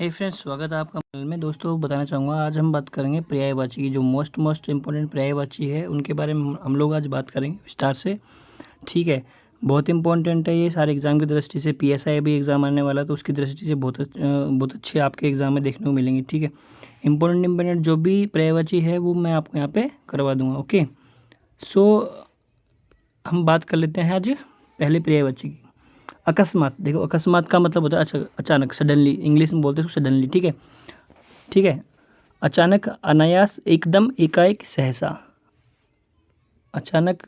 हे friends, स्वागत है आपका चैनल में। दोस्तों बताना चाहूँगा, आज हम बात करेंगे पर्यायवाची की। जो मोस्ट इम्पोर्टेंट पर्यायवाची है उनके बारे में हम लोग आज बात करेंगे विस्तार से। ठीक है, बहुत इंपॉर्टेंट है ये सारे एग्ज़ाम की दृष्टि से। पीएसआई भी एग्ज़ाम आने वाला है तो उसकी दृष्टि से बहुत अच्छे आपके एग्ज़ाम में देखने को मिलेंगे। ठीक है, इंपॉर्टेंट जो भी पर्यायवाची है वो मैं आपको यहाँ पे करवा दूँगा। ओके, सो हम बात कर लेते हैं आज पहले पर्यायवाची की। अकस्मात, देखो अकस्मात का मतलब होता है अचानक, सडनली, इंग्लिश में बोलते हैं उसको सडनली। ठीक है, ठीक है, अचानक, अनायास, एकदम, एकाएक, सहसा। अचानक,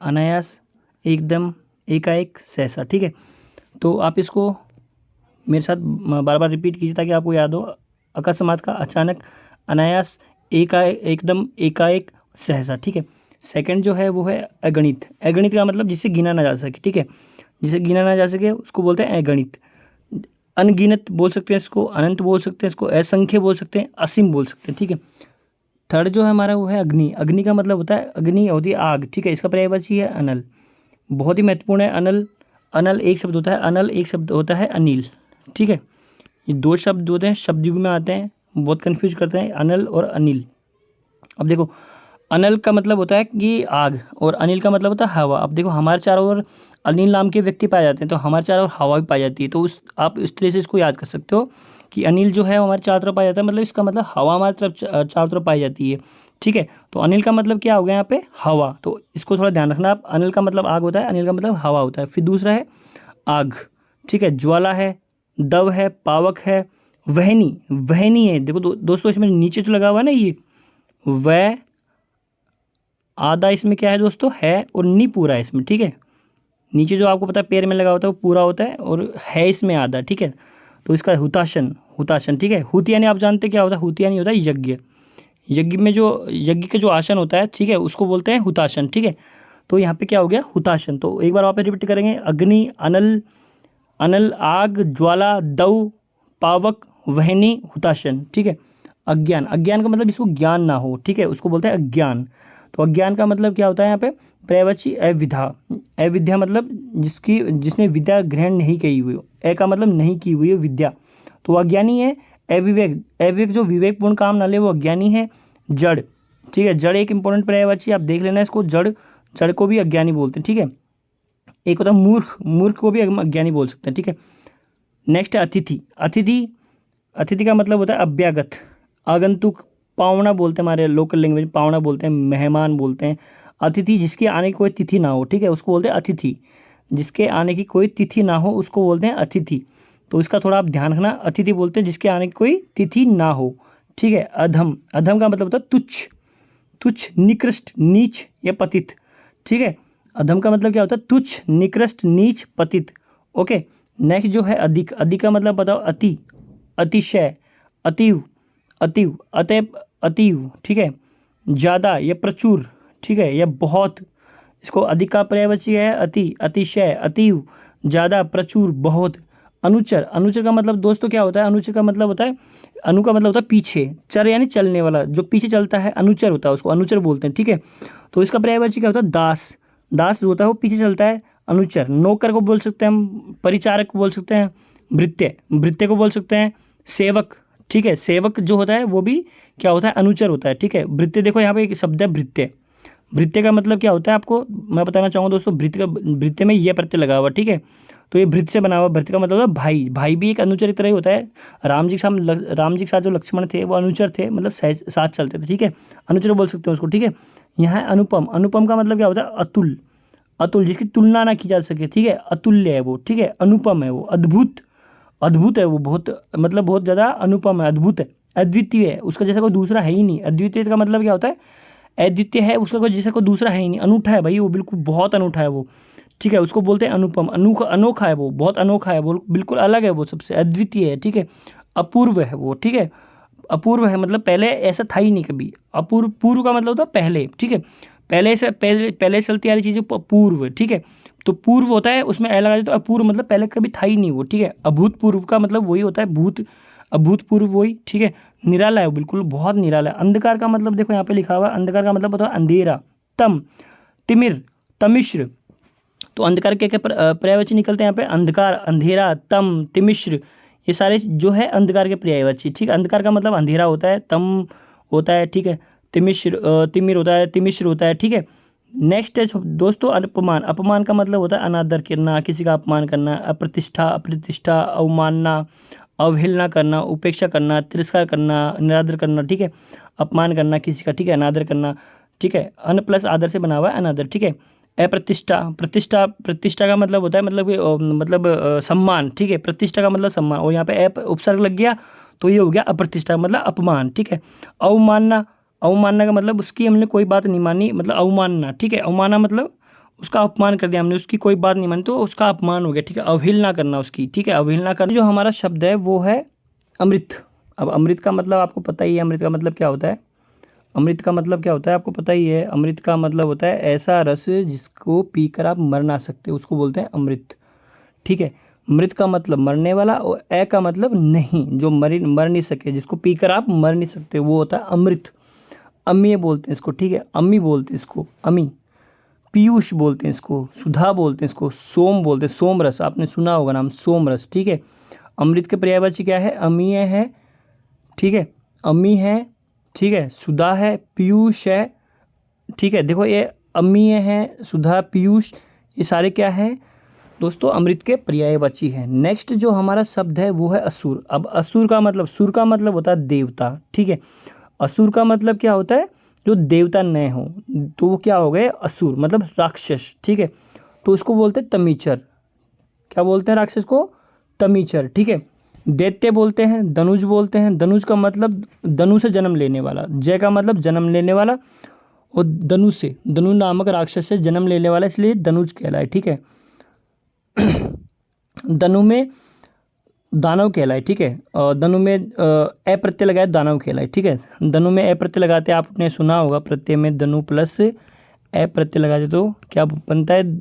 अनायास, एकदम, एकाएक, सहसा। ठीक है, तो आप इसको मेरे साथ बार बार रिपीट कीजिए ताकि आपको याद हो। अकस्मात का अचानक, अनायास, एकाएक, एकदम, एकाएक, सहसा। ठीक है, सेकंड जो है वो है अगणित। अगणित का मतलब जिसे गिना ना जा सके। ठीक है, जिसे गिना ना जा सके उसको बोलते हैं अगणित। अनगिनत बोल सकते हैं इसको, अनंत बोल सकते हैं इसको, असंख्य बोल सकते हैं, असीम बोल सकते हैं। ठीक है, थर्ड जो है हमारा वो है अग्नि। अग्नि का मतलब होता है, अग्नि होती है आग। ठीक है, इसका पर्यायवाची है अनल। बहुत ही महत्वपूर्ण है अनल। अनल एक शब्द होता है, अनल एक शब्द होता है अनिल। ठीक है, ये दो शब्द होते हैं, शब्द युग में आते हैं, बहुत कन्फ्यूज करते हैं अनल और अनिल। अब देखो, अनल का मतलब होता है कि आग, और अनिल का मतलब होता है हवा। अब देखो, हमारे चारों ओर अनिल नाम के व्यक्ति पाए जाते हैं, तो हमारे चारों ओर हवा भी पाई जाती है। तो उस आप इस तरह से इसको याद कर सकते हो कि अनिल जो है वो हमारे चारों तरफ पाया जाता है, मतलब इसका मतलब हवा हमारे तरफ चारों तरफ पाई जाती है। ठीक है, तो अनिल का मतलब क्या हो गया यहाँ पे, हवा। तो इसको थोड़ा ध्यान रखना आप। अनिल का मतलब आग होता है, अनिल का मतलब हवा होता है। फिर दूसरा है आग। ठीक है, ज्वाला है, दव है, पावक है, वहनी। वहनी है, देखो दोस्तों इसमें नीचे जो लगा हुआ है ना ये वह, आधा इसमें क्या है दोस्तों, है, और नी पूरा है इसमें। ठीक है, नीचे जो आपको पता है पैर में लगा होता है वो पूरा होता है, और है इसमें आधा। ठीक है, तो इसका हुताशन। हुताशन, ठीक है। हुत यानी आप जानते हैं क्या होता है, हुत यानी होता है यज्ञ। यज्ञ में जो यज्ञ का जो आसन होता है, ठीक है, उसको बोलते हैं हुताशन। ठीक है, तो यहाँ पे क्या हो गया, हुताशन। तो एक बार वहाँ पे रिपीट करेंगे, अग्नि, अनल, अनल, आग, ज्वाला, दव, पावक, वहनी, हुताशन। ठीक है, अज्ञान। अज्ञान का मतलब इसको ज्ञान ना हो। ठीक है, उसको बोलते हैं अज्ञान। तो अज्ञान का मतलब क्या होता है यहाँ पे, पर्यायवाची अविद्या। अविद्या मतलब जिसने विद्या ग्रहण नहीं की हुई हो। ए का मतलब नहीं की हुई है विद्या, तो वो अज्ञानी है। अविवेक, अविवेक जो विवेकपूर्ण काम ना ले वो अज्ञानी है। जड़, ठीक है, जड़ एक इंपॉर्टेंट पर्यायवाची, आप देख लेना इसको। जड़, जड़ को भी अज्ञानी बोलते हैं। ठीक है, एक होता है मूर्ख, मूर्ख को भी अज्ञानी बोल सकते हैं। ठीक है, नेक्स्ट है अतिथि। अतिथि, अतिथि का मतलब होता है अभ्यागत, आगंतुक, पावना बोलते हैं, हमारे लोकल लैंग्वेज में पावना बोलते हैं, मेहमान बोलते हैं। अतिथि जिसके आने की कोई तिथि ना हो। ठीक है, उसको बोलते हैं अतिथि। जिसके आने की कोई तिथि ना हो उसको बोलते हैं अतिथि। तो इसका थोड़ा आप ध्यान रखना, अतिथि बोलते हैं जिसके आने की कोई तिथि ना हो। ठीक है, अधम। अधम का मतलब होता है तुच्छ, तुच्छ, निकृष्ट, नीच या पतित। ठीक है, अधम का मतलब क्या होता है, तुच्छ, निकृष्ट, नीच, पतित। ओके, नेक्स्ट जो है अधिक। अधिक का मतलब बताओ, अति, अतिशय, अतीव, अतीव, अतएव, अतीव। ठीक है, ज़्यादा या प्रचुर। ठीक है, या बहुत। इसको अधिक का पर्यायवाची है अति, अतिशय, अतीव, ज़्यादा, प्रचुर, बहुत। अनुचर। अनुचर का मतलब दोस्तों क्या होता है, अनुचर का मतलब होता है, अनु का मतलब होता है पीछे, चर यानी चलने वाला, जो पीछे चलता है अनुचर होता है, उसको अनुचर बोलते हैं। ठीक है, तो इसका पर्यायवाची क्या होता है, दास। दास जो होता है वो पीछे चलता है, अनुचर। नौकर को बोल सकते हैं हम, परिचारक को बोल सकते हैं, भृत्य, भृत्य को बोल सकते हैं, सेवक। ठीक है, सेवक जो होता है वो भी क्या होता है, अनुचर होता है। ठीक है, भृत्य, देखो यहाँ पे एक शब्द है भृत्य। भृत्य का मतलब क्या होता है आपको मैं बताना चाहूँगा दोस्तों। भृत्य का, भृत्य में ये प्रत्यय लगा हुआ। ठीक है, तो ये भृत्य से बना हुआ। भृत्य का मतलब होता है भाई। भाई भी एक अनुचर की तरह ही होता है। राम जी के साथ जो लक्ष्मण थे वो अनुचर थे, मतलब साथ चलते थे। ठीक है, अनुचर बोल सकते हैं उसको। ठीक है, यहाँ है अनुपम। अनुपम का मतलब क्या होता है, अतुल। अतुल जिसकी तुलना ना की जा सके। ठीक है, अतुल्य है वो। ठीक है, अनुपम है वो, अद्भुत, अद्भुत है वो, बहुत मतलब बहुत ज़्यादा अनुपम है, अद्भुत है, अद्वितीय है, उसका जैसा कोई दूसरा है ही नहीं। अद्वितीय का मतलब क्या होता है, अद्वितीय है, उसका कोई जैसा कोई दूसरा है ही नहीं, अनूठा है भाई वो, बिल्कुल बहुत अनूठा है वो। ठीक है, उसको बोलते हैं अनुपम। अनोखा, अनोखा है वो, बहुत अनोखा है वो, बिल्कुल अलग है वो, सबसे अद्वितीय है। ठीक है, अपूर्व है वो। ठीक है, अपूर्व है मतलब पहले ऐसा था ही नहीं कभी। अपूर्व, पूर्व का मतलब होता है पहले। ठीक है, पहले से, पहले चलती आ रही चीज़ें पूर्व। ठीक है, तो पूर्व होता है उसमें ए लगा दें तो अपूर्व मतलब पहले कभी था ही नहीं वो। ठीक है, अभूतपूर्व का मतलब वही होता है, भूत, अभूतपूर्व वही। ठीक है, निराला है वो, बिल्कुल बहुत निराला है। अंधकार का मतलब देखो यहाँ पे लिखा हुआ है, अंधकार का मतलब होता है अंधेरा। तम, तिमिर, तमिश्र। तो अंधकार के क्या पर्यायवाची निकलते हैं यहाँ पे, अंधकार, अंधेरा, तम, तिमिश्र ये सारे जो है अंधकार के पर्यायवाची, ठीक है। अंधकार का मतलब अंधेरा होता है, तम होता है, ठीक है, तिमिर होता है, तिमिश्र होता है, ठीक है। नेक्स्ट है दोस्तों अपमान। अपमान का मतलब होता है अनादर करना, किसी का अपमान करना, अप्रतिष्ठा, अवमानना, अवहेलना करना, उपेक्षा करना, तिरस्कार करना, निरादर करना, ठीक है। अपमान करना किसी का, ठीक है, अनादर करना, ठीक है। अन प्लस आदर से बना हुआ है अनादर, ठीक है। अप्रतिष्ठा, प्रतिष्ठा का मतलब होता है सम्मान, ठीक है। प्रतिष्ठा का मतलब सम्मान, और यहाँ पे उपसर्ग लग गया तो ये हो गया अप्रतिष्ठा मतलब अपमान, ठीक है। अवमानना, अवमानना का मतलब उसकी हमने कोई बात नहीं मानी, मतलब अवमानना, ठीक है। अवमानना मतलब उसका अपमान कर दिया हमने, उसकी कोई बात नहीं मानी तो उसका अपमान हो गया, ठीक है। अवहेलना करना उसकी, ठीक है, अवहेलना करना। जो हमारा शब्द है वो है अमृत। अब अमृत का मतलब आपको पता ही है, अमृत का मतलब क्या होता है। अमृत का मतलब क्या होता है आपको पता ही है। अमृत का मतलब होता है ऐसा रस जिसको पीकर आप मर ना सकते, उसको बोलते हैं अमृत, ठीक है। मृत का मतलब मरने वाला, और ए का मतलब नहीं, जो मर नहीं सके, जिसको पीकर आप मर नहीं सकते, वो होता है अमृत। अम्मी बोलते हैं इसको, ठीक है, अम्मी बोलते हैं इसको, अम्मी। पीयूष बोलते हैं इसको, सुधा बोलते हैं इसको, सोम बोलते हैं, सोम रस, आपने सुना होगा नाम सोम रस, ठीक है। अमृत के पर्यायवाची क्या है, अमीय है, ठीक है, अम्मी है, ठीक है, सुधा है, पीयूष है, ठीक है। देखो ये अम्मीय है, सुधा, पीयूष, ये सारे क्या हैं दोस्तों, अमृत के पर्यायवाची हैं। नेक्स्ट जो हमारा शब्द है वो है असुर। अब असुर का मतलब, सुर का मतलब होता है देवता, ठीक है। असुर का मतलब क्या होता है, जो देवता न हो, तो वो क्या हो गए असुर, मतलब राक्षस, ठीक है। तो उसको बोलते हैं तमीचर। क्या बोलते हैं राक्षस को, तमीचर, ठीक है। दैत्य बोलते हैं, धनुज बोलते हैं। धनुज का मतलब धनु से जन्म लेने वाला, जय का मतलब जन्म लेने वाला, और धनु नामक राक्षस से जन्म लेने वाला, इसलिए धनुज कहलाए, ठीक है। धनु में दानव कहलाए, ठीक है। और धनु में ए प्रत्यय लगाए दानव कहलाए, ठीक है। धनु में ए प्रत्यय लगाते आपने सुना होगा, प्रत्यय में धनु प्लस ए प्रत्यय लगाते तो क्या बनता है,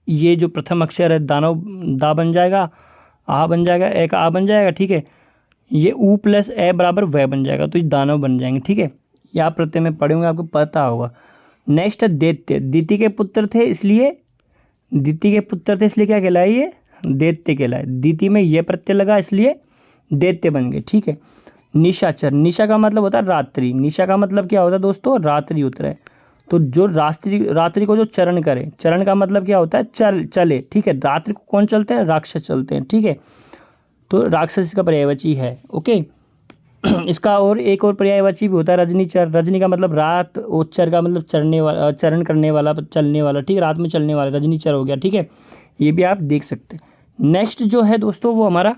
ये जो प्रथम अक्षर है दानव, दा बन जाएगा, आ बन जाएगा, ए का आ बन जाएगा, ठीक है। ये ऊ प्लस ए बराबर वह बन जाएगा, तो ये दानव बन जाएंगे, ठीक है। ये आप प्रत्यय में पढ़े होंगे, आपको पता होगा। नेक्स्ट है दैत्य। दिति के पुत्र थे इसलिए क्या कहलाए ये, दैत्य कहलाए। दिति में ये प्रत्यय लगा इसलिए दैत्य बन गए, ठीक है। निशाचर, निशा का मतलब होता है रात्रि। निशा का मतलब क्या होता है दोस्तों, रात्रि उतरे। तो जो रात्रि को जो चरण करे, चरण का मतलब क्या होता है, चले, ठीक है। रात्रि को कौन चलते हैं, राक्षस चलते हैं, ठीक है। तो राक्षस का पर्यायवाची है, ओके। इसका और एक और पर्यायवाची भी होता है रजनीचर। रजनी का मतलब रात, और चर का मतलब चरण करने वाला, चलने वाला, ठीक है, रात में चलने वाला, रजनीचर हो गया, ठीक है। ये भी आप देख सकते हैं। नेक्स्ट जो है दोस्तों वो हमारा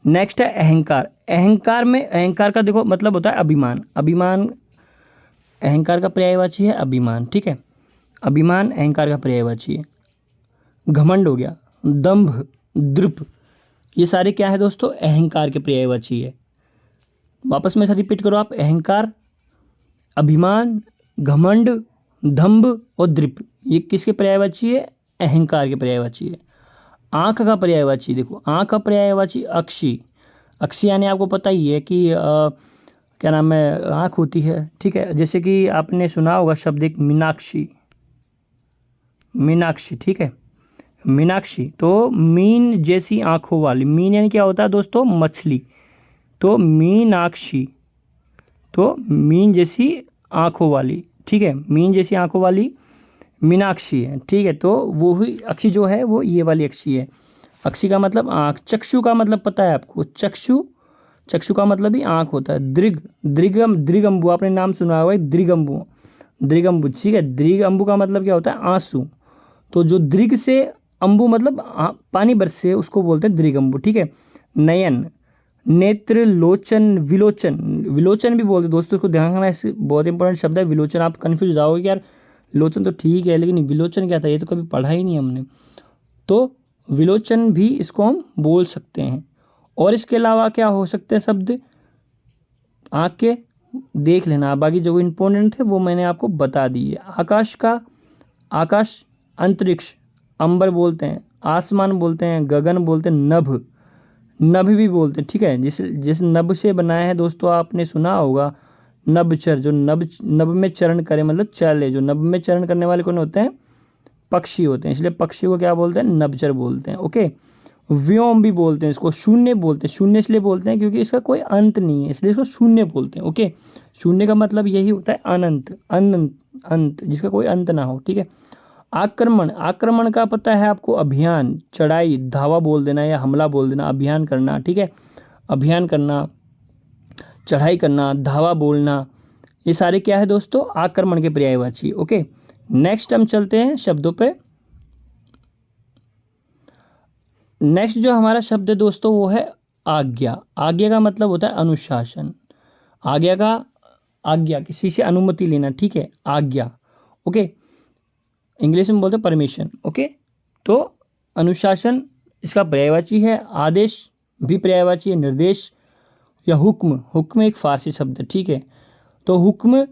नेक्स्ट है अहंकार। अहंकार का देखो मतलब होता है अभिमान। अहंकार का पर्यायवाची है अभिमान, ठीक है। अभिमान अहंकार का पर्यायवाची है। घमंड हो गया, दंभ, दृप, ये सारे क्या है दोस्तों, अहंकार के पर्यायवाची है। वापस में से रिपीट करो आप, अहंकार, अभिमान, घमंड, दंभ और दृप, ये किसके पर्यायवाची है, अहंकार के पर्यायवाची है। आँख का पर्यायवाची देखो, आँख का पर्यायवाची अक्षी। अक्षी यानी आपको पता ही है कि क्या नाम है, आँख होती है, ठीक है। जैसे कि आपने सुना होगा शब्द एक मीनाक्षी, ठीक है। मीनाक्षी तो मीन जैसी आंखों वाली, मीन यानी क्या होता है दोस्तों, मछली। तो मीनाक्षी तो मीन जैसी आंखों वाली, ठीक है। मीन जैसी आंखों वाली मीनाक्षी है, ठीक है। तो वो ही अक्षी जो है वो ये वाली अक्षी है। अक्षी का मतलब आँख। चक्षु का मतलब पता है आपको, चक्षु का मतलब ही आँख होता है। दृगम्बु, आपने नाम सुना हुआ है, दृगम्बु, ठीक है। दृगम्बु का मतलब क्या होता है, आंसू। तो जो दृग से अम्बु मतलब पानी बरसे, उसको बोलते हैं दृगम्बु, ठीक है। नयन, नेत्र, लोचन, विलोचन भी बोलते हैं दोस्तों, इसको ध्यान रखना, ऐसे बहुत इंपॉर्टेंट शब्द है विलोचन। आप कन्फ्यूज जाओगे कि यार लोचन तो ठीक है लेकिन विलोचन क्या था, ये तो कभी पढ़ा ही नहीं हमने। तो विलोचन भी इसको हम बोल सकते हैं। और इसके अलावा क्या हो सकते हैं शब्द, आँख के देख लेना, बाकी जो इंपॉर्टेंट थे वो मैंने आपको बता दिए। आकाश, अंतरिक्ष, अंबर बोलते हैं, आसमान बोलते हैं, गगन बोलते हैं, नभ भी बोलते हैं, ठीक है। जिस नभ से बनाया है दोस्तों, आपने सुना होगा नभचर, जो नभ में चरण करे मतलब चले, जो नभ में चरण करने वाले कौन होते हैं, पक्षी होते हैं, इसलिए पक्षी को क्या बोलते हैं, नभचर बोलते हैं, ओके। व्योम भी बोलते हैं इसको, शून्य बोलते हैं। शून्य इसलिए बोलते हैं क्योंकि इसका कोई अंत नहीं है, इसलिए इसको शून्य बोलते हैं। ओके, शून्य का मतलब यही होता है अनंत, अनंत, अंत जिसका कोई अंत ना हो। ठीक है। आक्रमण, आक्रमण का पता है आपको, अभियान, चढ़ाई, धावा बोल देना या हमला बोल देना, अभियान करना। ठीक है, अभियान करना, चढ़ाई करना, धावा बोलना, ये सारे क्या है दोस्तों, आक्रमण के पर्यायवाची। ओके, नेक्स्ट हम चलते हैं शब्दों पे। नेक्स्ट जो हमारा शब्द है दोस्तों वो है आज्ञा। आज्ञा का मतलब होता है अनुशासन। आज्ञा का, आज्ञा किसी से अनुमति लेना। ठीक है, आज्ञा। ओके, इंग्लिश में बोलते हैं परमिशन। ओके, तो अनुशासन इसका पर्यायवाची है। आदेश भी पर्यायवाची है। निर्देश या हुक्म, हुक्म एक फारसी शब्द है। ठीक है, तो हुक्म,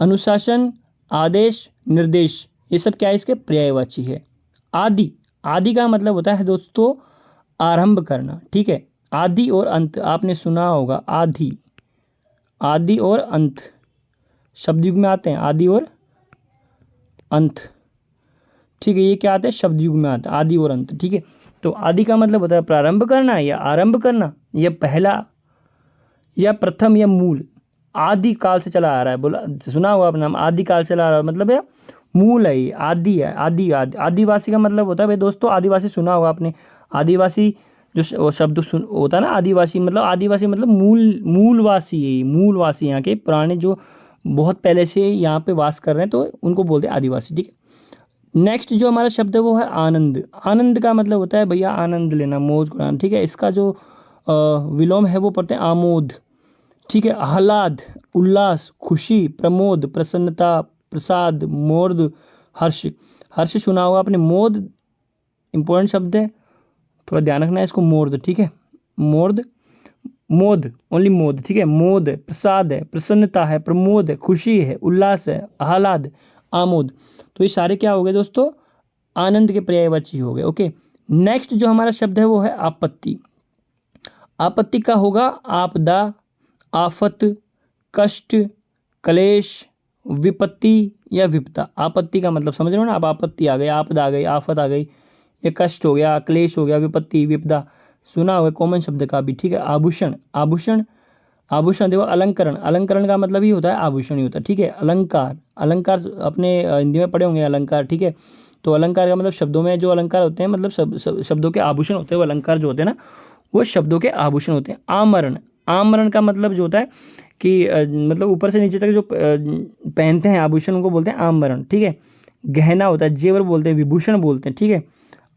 अनुशासन, आदेश, निर्देश, ये सब क्या है, इसके पर्यायवाची है। आदि, आदि का मतलब होता है दोस्तों आरंभ करना। ठीक है, आदि और अंत आपने सुना होगा, आदि, आदि और अंत शब्द युग में आते हैं, आदि और अंत। ठीक है, ये क्या आते हैं, शब्द युग में आता है, आदि और अंत। ठीक है, तो आदि का मतलब होता है प्रारंभ करना या आरंभ करना, या पहला या प्रथम या मूल। आदि काल से चला आ रहा है, बोला सुना हुआ अपना नाम, आदि काल से चला आ रहा है, मतलब है मूल है, ये आदि है। आदि, आदिवासी का मतलब होता है भाई दोस्तों, आदिवासी सुना होगा आपने, आदिवासी जो शब्द होता है ना, आदिवासी मतलब, आदिवासी मतलब मूलवासी है, मूलवासी यहाँ के पुराने जो बहुत पहले से यहाँ पे वास कर रहे हैं, तो उनको बोलते हैं आदिवासी। ठीक है, नेक्स्ट जो हमारा शब्द है वो है आनंद। आनंद का मतलब होता है भैया आनंद लेना, मौज कराना। ठीक है, इसका जो विलोम है वो पढ़ते हैं आमोद। ठीक है, आह्लाद, उल्लास, खुशी, प्रमोद, प्रसन्नता, प्रसाद, मोद, हर्ष। हर्ष सुना होगा आपने, मोद इंपॉर्टेंट शब्द है, थोड़ा ध्यान रखना है इसको, मोद। ठीक है, मोद, मोद, ओनली मोद। ठीक है, मोद प्रसाद है, प्रसन्नता है, प्रमोद है, खुशी है, उल्लास है, आह्लाद, आमोद। तो ये सारे क्या हो गए दोस्तों, आनंद के पर्यायवाची हो गए। ओके, नेक्स्ट जो हमारा शब्द है वो है आपत्ति। आपत्ति का होगा आपदा, आफत, कष्ट, क्लेश, विपत्ति या विपदा। आपत्ति का मतलब समझ रहे हो ना आप, आपत्ति आ गई, आपदा आ गई, आफत आ गई, ये कष्ट हो गया, क्लेश हो गया, विपत्ति, विपदा, सुना होगा कॉमन शब्द का भी। ठीक है, आभूषण, आभूषण, आभूषण देखो, अलंकरण, अलंकरण का मतलब ही होता है आभूषण ही होता है। ठीक है, अलंकार, अलंकार अपने हिंदी में पढ़े होंगे अलंकार। ठीक है, तो अलंकार का मतलब शब्दों में जो अलंकार होते हैं, मतलब शब्दों के आभूषण होते हैं, वो अलंकार जो होते हैं ना, वो शब्दों के आभूषण होते हैं। आमरण, आमरण का मतलब जो होता है कि मतलब ऊपर से नीचे तक जो पहनते हैं आभूषण, उनको बोलते हैं आमरण। ठीक है, गहना होता है, जेवर बोलते हैं, विभूषण बोलते हैं। ठीक है,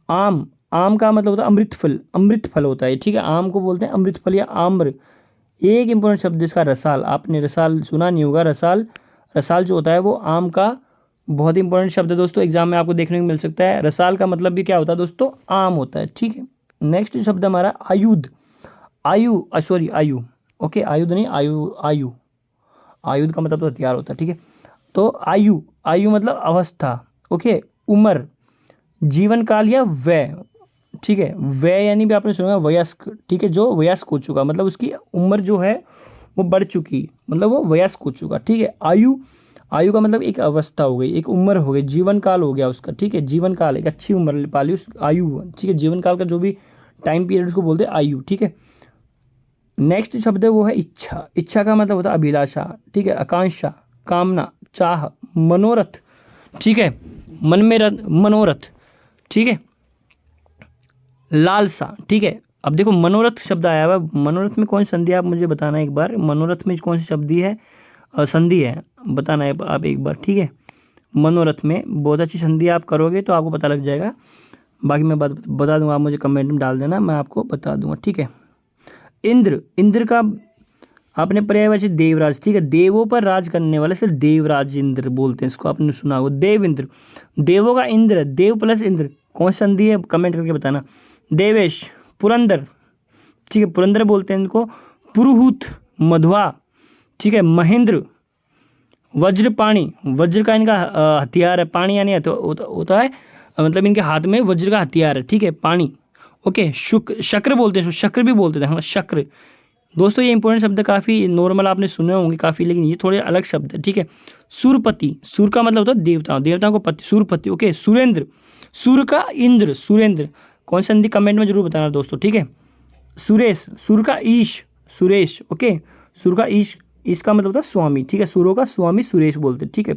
आम, आम का मतलब होता है अमृत फल, अमृत फल होता है। ठीक है, आम को बोलते हैं अमृत फल या आम्र। एक इंपॉर्टेंट शब्द इसका रसाल, आपने रसाल सुना नहीं होगा, रसाल, रसाल जो होता है वो आम का बहुत इंपॉर्टेंट शब्द है दोस्तों, एग्जाम में आपको देखने को मिल सकता है। रसाल का मतलब भी क्या होता है दोस्तों, आम होता है। ठीक है, नेक्स्ट शब्द हमारा आयुध। आयु, सॉरी आयु, ओके, आयुध नहीं, आयु, आयु, आयुध का मतलब तो हथियार होता है। ठीक है, तो आयु, आयु मतलब अवस्था। ओके, उम्र, जीवन काल या वय। ठीक है, वय यानी भी आपने सुना वयस्क। ठीक है, जो वयस्क हो चुका, मतलब उसकी उम्र जो है वो बढ़ चुकी, मतलब वो वयस्क हो चुका। ठीक है, आयु, आयु का मतलब एक अवस्था हो गई, एक उम्र हो गई, जीवन काल हो गया उसका। ठीक है, जीवन काल, एक अच्छी उम्र पाली उस आयु। ठीक है, जीवन काल का जो भी टाइम पीरियड उसको बोलते हैं आयु। ठीक है, नेक्स्ट शब्द है वो है इच्छा। इच्छा का मतलब होता है अभिलाषा। ठीक है, आकांक्षा, कामना, चाह, मनोरथ। ठीक है, मन में मनोरथ। ठीक है, लालसा। ठीक है, अब देखो मनोरथ शब्द आया हुआ, मनोरथ में कौन सी संधि है आप मुझे बताना एक बार, मनोरथ में कौन सी शब्दी है, संधि है, बताना है आप एक बार। ठीक है, मनोरथ में बहुत अच्छी संधि आप करोगे तो आपको पता लग जाएगा, बाकी मैं बता दूंगा, आप मुझे कमेंट में डाल देना, मैं आपको बता दूंगा। ठीक है, इंद्र, इंद्र का आपने पर्यायवाची देवराज। ठीक है, देवों पर राज करने वाले से देवराज इंद्र बोलते हैं इसको, आपने सुना होगा, देव इंद्र, देवों का इंद्र, देव प्लस इंद्र, कौन सी संधि है कमेंट करके बताना। देवेश, पुरंदर। ठीक है, पुरंदर बोलते हैं इनको। पुरुहूत, मध्वा। ठीक है, महेंद्र, वज्रपाणी, वज्र का इनका हथियार है, पानी यानी होता है, मतलब इनके हाथ में वज्र का हथियार है। ठीक है, पानी। ओके, शक्र बोलते हैं, शक्र भी बोलते थे, हाँ शक्र। दोस्तों ये इंपॉर्टेंट शब्द काफ़ी नॉर्मल आपने सुने होंगे काफ़ी, लेकिन ये थोड़े अलग शब्द है। ठीक है, सूरपति, सूर का मतलब होता है देवताओं, देवताओं को पति, सूरपति। ओके, सुरेंद्र, सूर का इंद्र, सुरेंद्र, कौन सी संधि, कमेंट में जरूर बताना दोस्तों, ठीक है। सुरेश, सुर का ईश, सुरेश, ओके। सुर का ईश, इसका मतलब होता है स्वामी, ठीक है। सुरों का स्वामी सुरेश बोलते, ठीक है।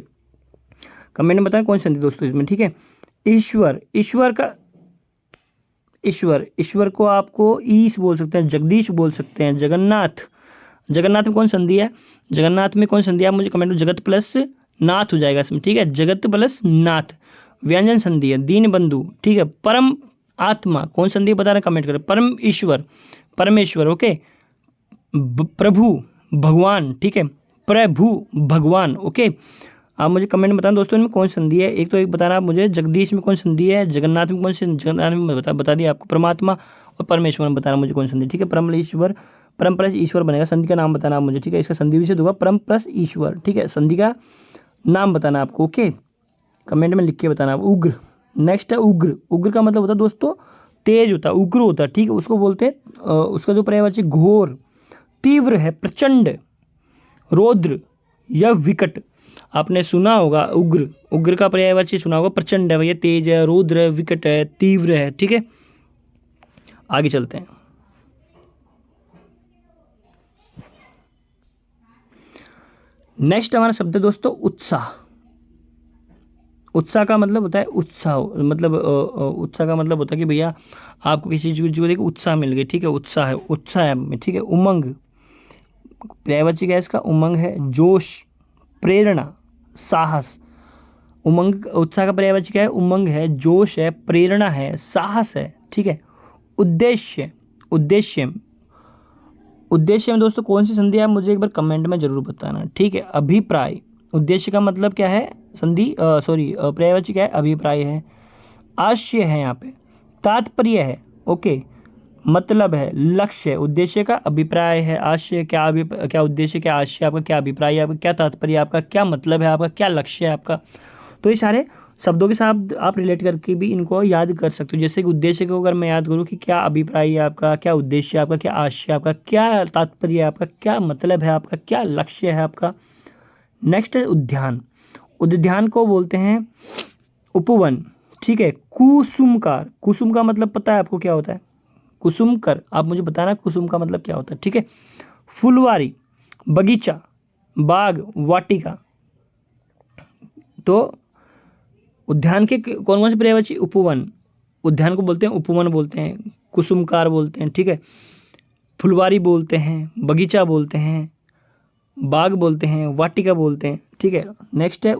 कमेंट में बताएं कौन सी संधि दोस्तों इसमें, ठीक है। ईश्वर, ईश्वर का ईश्वर, ईश्वर को आपको ईश बोल सकते हैं, जगदीश बोल सकते हैं। जगन्नाथ, जगन्नाथ में कौन संधि है, जगन्नाथ में कौन संधि है आप मुझे कमेंट में, जगत प्लस नाथ हो जाएगा इसमें, ठीक है। जगत प्लस नाथ, व्यंजन संधि है। दीन बंधु, ठीक है। परम आत्मा, कौन संधि बता रहे कमेंट करें। परम ईश्वर, परमेश्वर, ओके। प्रभु, भगवान, ठीक है। प्रभु, भगवान, ओके। आप मुझे कमेंट में बताना दोस्तों इनमें कौन संधि है। एक तो एक बताना आप मुझे, जगदीश में कौन संधि है, जगन्नाथ में कौन सी, जगन्नाथ में बता दिया आपको। परमात्मा और परमेश्वर में बताना मुझे कौन संधि, ठीक है। परम ईश्वर, परम प्लस ईश्वर बनेगा। संधि का नाम बताना आप मुझे, ठीक है। इसका संधि विच्छेद होगा परम प्लस ईश्वर, ठीक है। संधि का नाम बताना आपको, ओके। कमेंट में लिख के बताना आप। उग्र, नेक्स्ट है उग्र। उग्र का मतलब होता है दोस्तों तेज होता है, उग्र होता है, ठीक है। उसको बोलते हैं उसका जो पर्यायवाची घोर, तीव्र है, प्रचंड, रौद्र या विकट। आपने सुना होगा उग्र, उग्र का पर्यायवाची सुना होगा, प्रचंड है भैया, तेज है, रौद्र है, विकट है, तीव्र है, ठीक है। आगे चलते हैं। नेक्स्ट हमारा शब्द है दोस्तों उत्साह। उत्साह का मतलब होता है उत्साह, मतलब उत्साह का मतलब होता है कि भैया आपको किसी चीज़ को देख उत्साह मिल गई, ठीक है। उत्साह है, उत्साह है में, ठीक है। उमंग, पर्यायवाची क्या है इसका, उमंग है। जोश, प्रेरणा, साहस। उमंग, उत्साह का पर्यायवाची क्या है, उमंग है, जोश है, प्रेरणा है, साहस है, ठीक है। उद्देश्य, उद्देश्य, उद्देश्य में दोस्तों कौन सी संधि है आप मुझे एक बार कमेंट में जरूर बताना, ठीक है। अभिप्राय, उद्देश्य का मतलब क्या है, संधि सॉरी पर्यायवाची क्या है, अभिप्राय है। आशय है यहाँ पे, तात्पर्य है, ओके। मतलब है, लक्ष्य है। उद्देश्य का अभिप्राय है, आशय क्या, क्या उद्देश्य, क्या आशय आपका, क्या अभिप्राय है आपका, क्या तात्पर्य आपका, क्या मतलब है आपका, क्या लक्ष्य है आपका। तो ये सारे शब्दों के साथ आप रिलेट करके भी इनको याद कर सकते हो। जैसे कि उद्देश्य को अगर मैं याद करूँ कि क्या अभिप्राय है आपका, क्या उद्देश्य है आपका, क्या आशय आपका, क्या तात्पर्य है आपका, क्या मतलब है आपका, क्या लक्ष्य है आपका। नेक्स्ट है उद्यान। उद्यान को बोलते हैं उपवन, ठीक है। कुसुमकार, कुसुम का मतलब पता है आपको क्या होता है, कुसुमकर, आप मुझे बताना कुसुम का मतलब क्या होता है, ठीक है। फुलवारी, बगीचा, बाग, वाटिका। तो उद्यान के कौन कौन से पर्यायवाची, उपवन, उद्यान को बोलते हैं उपवन बोलते हैं, कुसुमकार बोलते हैं, ठीक है। फुलवारी बोलते हैं, बगीचा बोलते हैं, बाग बोलते हैं, वाटिका बोलते हैं, ठीक है। नेक्स्ट है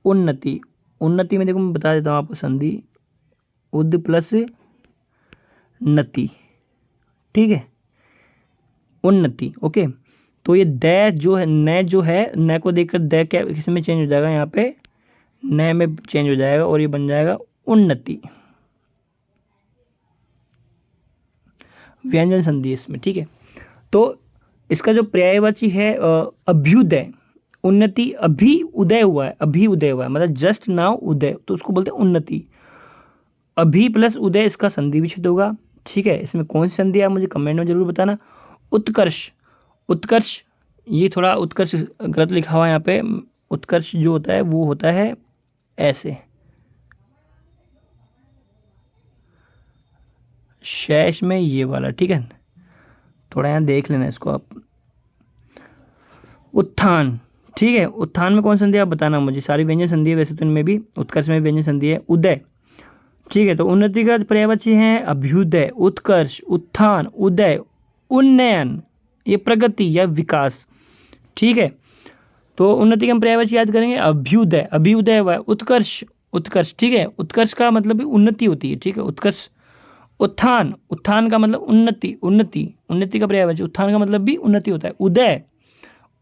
उन्नति। उन्नति में देखो मैं बता देता हूँ आपको संधि, उद प्लस नति, ठीक है। उन्नति, ओके। तो ये द जो है, न जो है, न को देखकर द क्या किस में चेंज हो जाएगा, यहाँ पे न में चेंज हो जाएगा और ये बन जाएगा उन्नति, व्यंजन संधि इसमें, ठीक है। तो इसका जो पर्यायवाची है अभ्युदय, उन्नति, अभी उदय हुआ है, अभी उदय हुआ है मतलब जस्ट नाउ उदय, तो उसको बोलते हैं उन्नति। अभी प्लस उदय इसका संधि विच्छेद होगा, ठीक है। इसमें कौन सी संधि है मुझे कमेंट में जरूर बताना। उत्कर्ष, उत्कर्ष, ये थोड़ा उत्कर्ष गलत लिखा हुआ है यहाँ पे। उत्कर्ष जो होता है वो होता है ऐसे, शेष में ये वाला, ठीक है। थोड़ा यहाँ देख लेना इसको आप। उत्थान, ठीक है। उत्थान में कौन संधि आप बताना मुझे, सारी व्यंजन संधि है वैसे तो इनमें भी। उत्कर्ष में व्यंजन संधि है। उदय, ठीक है। तो उन्नति का पर्यायवाची है अभ्युदय, उत्कर्ष, उत्थान, उदय, उन्नयन, ये प्रगति या विकास, ठीक है। तो उन्नति के हम पर्यायवाची याद करेंगे अभ्युदय, अभ्युदय हुआ है। उत्कर्ष, उत्कर्ष, ठीक है। उत्कर्ष का मतलब भी उन्नति होती है, ठीक है। उत्कर्ष। उत्थान, उत्थान का मतलब उन्नति, उन्नति, उन्नति का पर्यायवाची उत्थान का मतलब भी उन्नति होता है। उदय,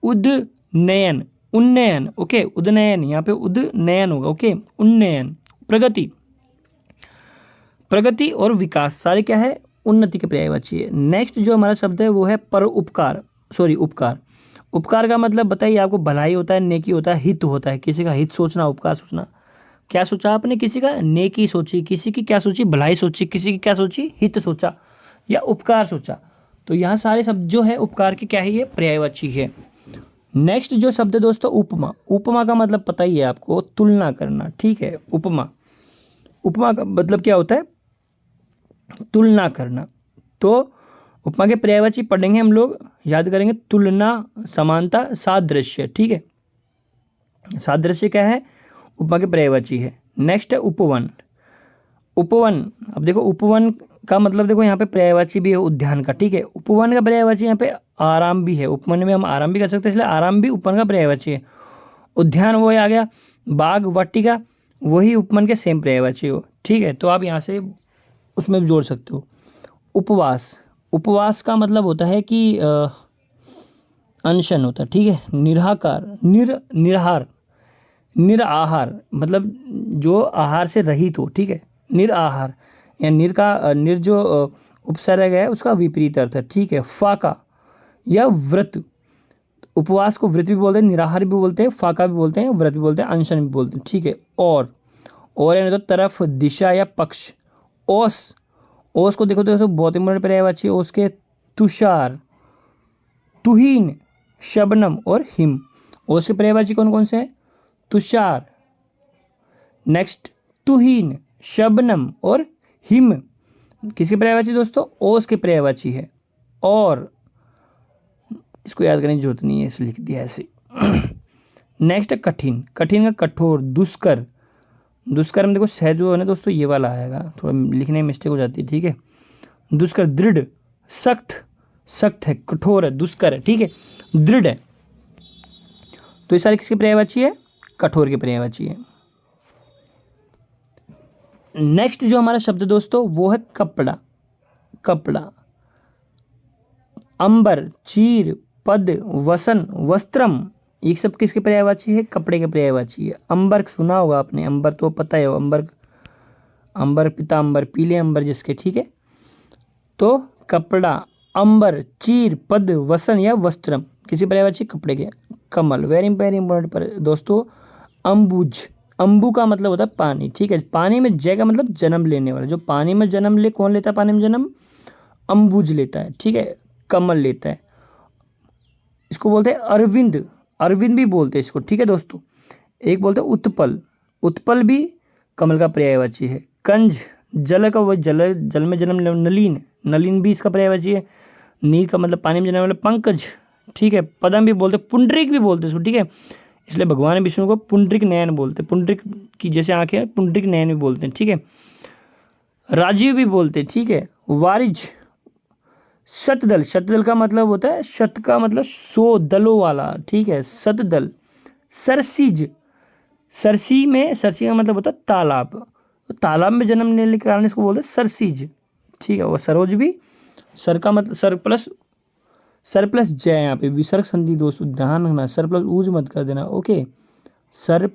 उदनयन, उन्नयन, ओके। उदनयन, यहाँ पे उदनयन होगा, ओके। उन्नयन, प्रगति, प्रगति और विकास, सारे क्या है, उन्नति के पर्यायवाची है। नेक्स्ट जो हमारा शब्द है वो है परोपकार, सॉरी उपकार। उपकार का मतलब बताइए आपको, भलाई होता है, नेकी होता है, हित होता है, किसी का हित सोचना, उपकार सोचना। क्या सोचा आपने, किसी का नेकी सोची, किसी की क्या सोची, भलाई सोची, किसी की क्या सोची, हित सोचा या उपकार सोचा। तो यहाँ सारे शब्द जो है उपकार के क्या है, ये पर्यायवाची है। नेक्स्ट जो शब्द है दोस्तों उपमा। उपमा का मतलब पता ही है आपको, तुलना करना, ठीक है। उपमा, उपमा का मतलब क्या होता है, तुलना करना। तो उपमा के पर्यायवाची पढ़ेंगे हम लोग, याद करेंगे तुलना, समानता, सादृश्य। ठीक है, सादृश्य क्या है? उपमा के पर्यायवाची है। नेक्स्ट है उपवन। उपवन, अब देखो उपवन का मतलब देखो यहाँ पे पर्यायवाची भी है उद्यान का। ठीक है, उपवन का पर्यायवाची यहाँ पे आराम भी है। उपवन में हम आराम भी कर सकते हैं, इसलिए आराम भी उपवन का पर्यायवाची है। उद्यान वो आ गया, बाग वाटिका वही उपवन के सेम पर्यायवाची हो। ठीक है, तो आप यहाँ से उसमें भी जोड़ सकते हो। उपवास, उपवास का मतलब होता है कि अनशन होता है। ठीक है, निराहार, निराहार, निराहार मतलब जो आहार से रहित हो। ठीक है, निराहार या निर का निर जो उपसर्ग है उसका विपरीत अर्थ है। ठीक है, फाका या व्रत, उपवास को व्रत भी बोलते हैं, निराहार भी बोलते हैं, फाका भी बोलते हैं, व्रत भी बोलते हैं, अनशन भी बोलते हैं। ठीक है, और यानी तो तरफ, दिशा या पक्ष। ओस, ओस को देखो तो बहुत इंपॉर्टेंट पर्यायवाची है। ओस के तुषार, तुहीन, शबनम और हिम। ओस के पर्यायवाची कौन कौन से हैं? तुषार, नेक्स्ट तुहीन, शबनम और हिम। किसके पर्यायवाची दोस्तों? ओस के पर्यायवाची है। और इसको याद करने की जरूरत नहीं है, इसलिए लिख दिया ऐसे। नेक्स्ट है कठिन, कठिन का कठोर, दुष्कर, दुष्कर में देखो सह जो है ना दोस्तों ये वाला आएगा, थोड़ा लिखने में मिस्टेक हो जाती है। ठीक है, दुष्कर, दृढ़, सख्त, सख्त है, कठोर है, दुष्कर है। ठीक है, दृढ़ है। तो ये सारे किसके पर्यायवाची है? कठोर के पर्यायवाची है। नेक्स्ट जो हमारा शब्द दोस्तों वो है कपड़ा। कपड़ा, अंबर, चीर, पद, वसन, वस्त्रम, ये सब किसके पर्यायवाची है? कपड़े के पर्यायवाची है। अंबर सुना होगा आपने, अंबर तो पता है, अंबर, अंबर पीतांबर, पीले अंबर जिसके। ठीक है, तो कपड़ा, अंबर, चीर, पद, वसन या वस्त्रम किसी पर्यायवाची? कपड़े के। कमल, वेरी वेरी इंपॉर्टेंट पर दोस्तों, अम्बुज, अम्बु का मतलब होता है पानी। ठीक है, पानी में जय का मतलब जन्म लेने वाला, जो पानी में जन्म ले, कौन लेता है पानी में जन्म? अम्बुज लेता है। ठीक है, कमल लेता है। इसको बोलते हैं अरविंद, अरविंद भी बोलते हैं इसको। ठीक है दोस्तों, एक बोलते हैं उत्पल, उत्पल भी कमल का पर्यायवाची है। कंज, जल का वो जल, जल में जन्म ले, नलीन, नलीन भी इसका पर्यायवाची है। नीर का मतलब पानी में जन्म वाला, पंकज। ठीक है, पदम भी बोलते, पुंडरिक भी बोलते इसको। ठीक है, इसलिए भगवान विष्णु को पुंडरिक नयन बोलते, पुंडरिक की जैसे आंखें हैं, पुंडरिक नयन भी बोलते हैं। ठीक है, राजीव भी बोलते हैं। ठीक है, वारिज, शतदल, शतदल का मतलब होता है, शत का मतलब 100 दलों वाला। ठीक है, शतदल। सरसीज, सरसी में, सरसी का मतलब होता है तालाब, तो तालाब में जन्म लेने के कारण इसको बोलते हैं सरसीज। ठीक है, और सरोज भी, सर का मतलब सर प्लस, सर प्लस जय, यहाँ पे विसर्ग संधि दोस्तों ध्यान रखना, सर प्लस ऊज मत कर देना। ओके, सर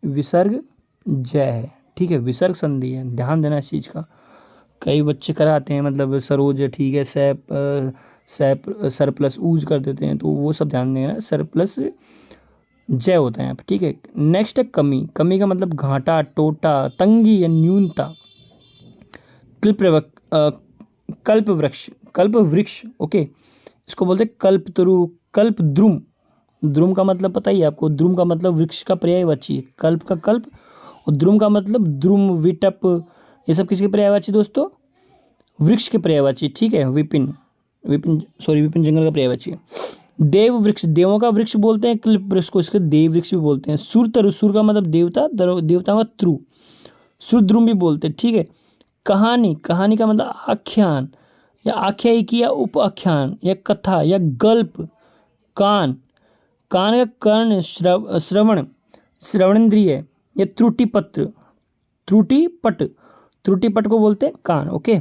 विसर्ग जय है। ठीक है, विसर्ग संधि है, ध्यान देना इस चीज़ का। कई बच्चे कराते हैं मतलब सरोज, ठीक है, सैप, सैप सर प्लस ऊज कर देते हैं, तो वो सब ध्यान देना, सर प्लस जय होता है यहाँ पे। ठीक है, नेक्स्ट है कमी, कमी का मतलब घाटा, टोटा, तंगी या न्यूनता। कल्प वृक्ष, कल्प वृक्ष। ओके, इसको बोलते हैं कल्पतरु, कल्प द्रुम, द्रुम का मतलब पता ही है आपको, द्रुम का मतलब वृक्ष का पर्यायवाची है। कल्प का कल्प और द्रुम का मतलब द्रुम, विटप, ये सब किसके पर्यायवाची दोस्तों? वृक्ष के पर्यायवाची। ठीक है, विपिन, विपिन सॉरी विपिन जंगल का पर्यायवाची है। देव वृक्ष, देवों का वृक्ष बोलते हैं कल्प वृक्ष को, इसके देव वृक्ष भी बोलते हैं। सुर तरु, सुर का मतलब देवता, देवताओं का त्रु, सुरद्रुम भी बोलते हैं। ठीक है, कहानी, कहानी का मतलब आख्यान या आख्यायिकी या उप आख्यान या कथा या गल्प। कान, कान का कर्ण, श्रवण, श्रवणेन्द्रिय या त्रुटिपत्र, त्रुटिपट, त्रुटिपट को बोलते हैं कान। ओके,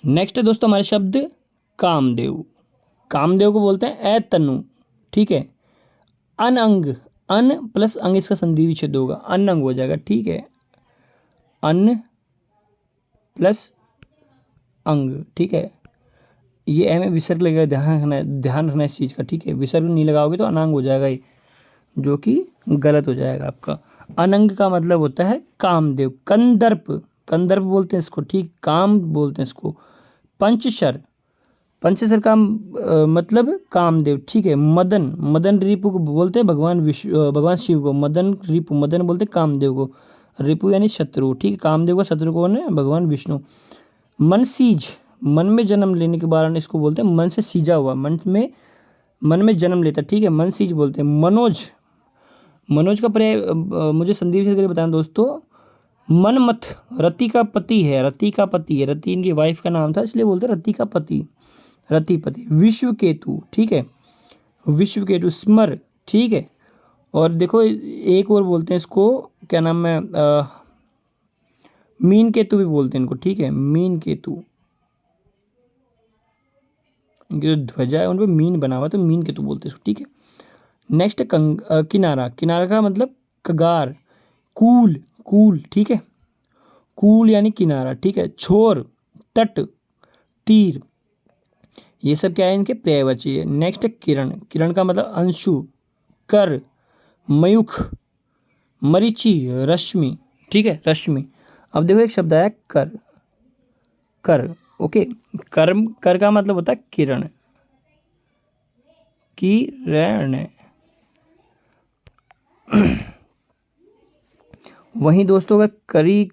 नेक्स्ट है दोस्तों हमारे शब्द कामदेव, कामदेव को बोलते हैं अतनु। ठीक है, अनअंग, अन प्लस अंग इसका संधि विच्छेद होगा, अनअंग हो जाएगा। ठीक है, अन प्लस अंग। ठीक है, ये एम में विसर्ग लगेगा, ध्यान रखना इस चीज़ का। ठीक है, विसर्ग नहीं लगाओगे तो अनांग हो जाएगा ये, जो कि गलत हो जाएगा आपका। अनंग का मतलब होता है कामदेव। कंदर्प, कंदर्प बोलते हैं इसको। ठीक, काम बोलते हैं इसको। पंचशर, पंचेश्वर का मतलब कामदेव, ठीक है। मदन, मदन रिपु को बोलते हैं भगवान शिव को। मदन रिपु, मदन बोलते हैं कामदेव को। रिपु यानी शत्रु, ठीक है। कामदेव का शत्रु कौन है? भगवान विष्णु। मनसीज, मन में जन्म लेने के कारण इसको बोलते हैं मन से सीजा हुआ, मन में जन्म लेता, ठीक है। मनसीज बोलते हैं। मनोज, मनोज का पर्याय मुझे संदीप से बताना दोस्तों। मनमथ, रति का पति है, रति का पति है, रति इनकी वाइफ का नाम था इसलिए बोलते हैं रति का पति, रतिपति। विश्व केतु, ठीक है, विश्व केतु। स्मर, ठीक है। और देखो एक और बोलते हैं इसको, क्या नाम है, मीन केतु भी बोलते हैं इनको, ठीक है। मीन केतु, इनकी जो ध्वजा है उन पर मीन बना हुआ तो मीन केतु बोलते हैं इसको, ठीक है। नेक्स्ट है किनारा, किनारा का मतलब कगार, कूल, कूल, ठीक है। कूल यानी किनारा, ठीक है। छोर, तट, तीर, ये सब क्या है? इनके पर्यायवाची है। नेक्स्ट है किरण, किरण का मतलब अंशु, कर, मयूख, मरीचि, रश्मि, ठीक है, रश्मि। अब देखो एक शब्द आया कर, कर, ओके। कर्म, कर का मतलब होता है किरण, किरण। वहीं दोस्तों अगर करी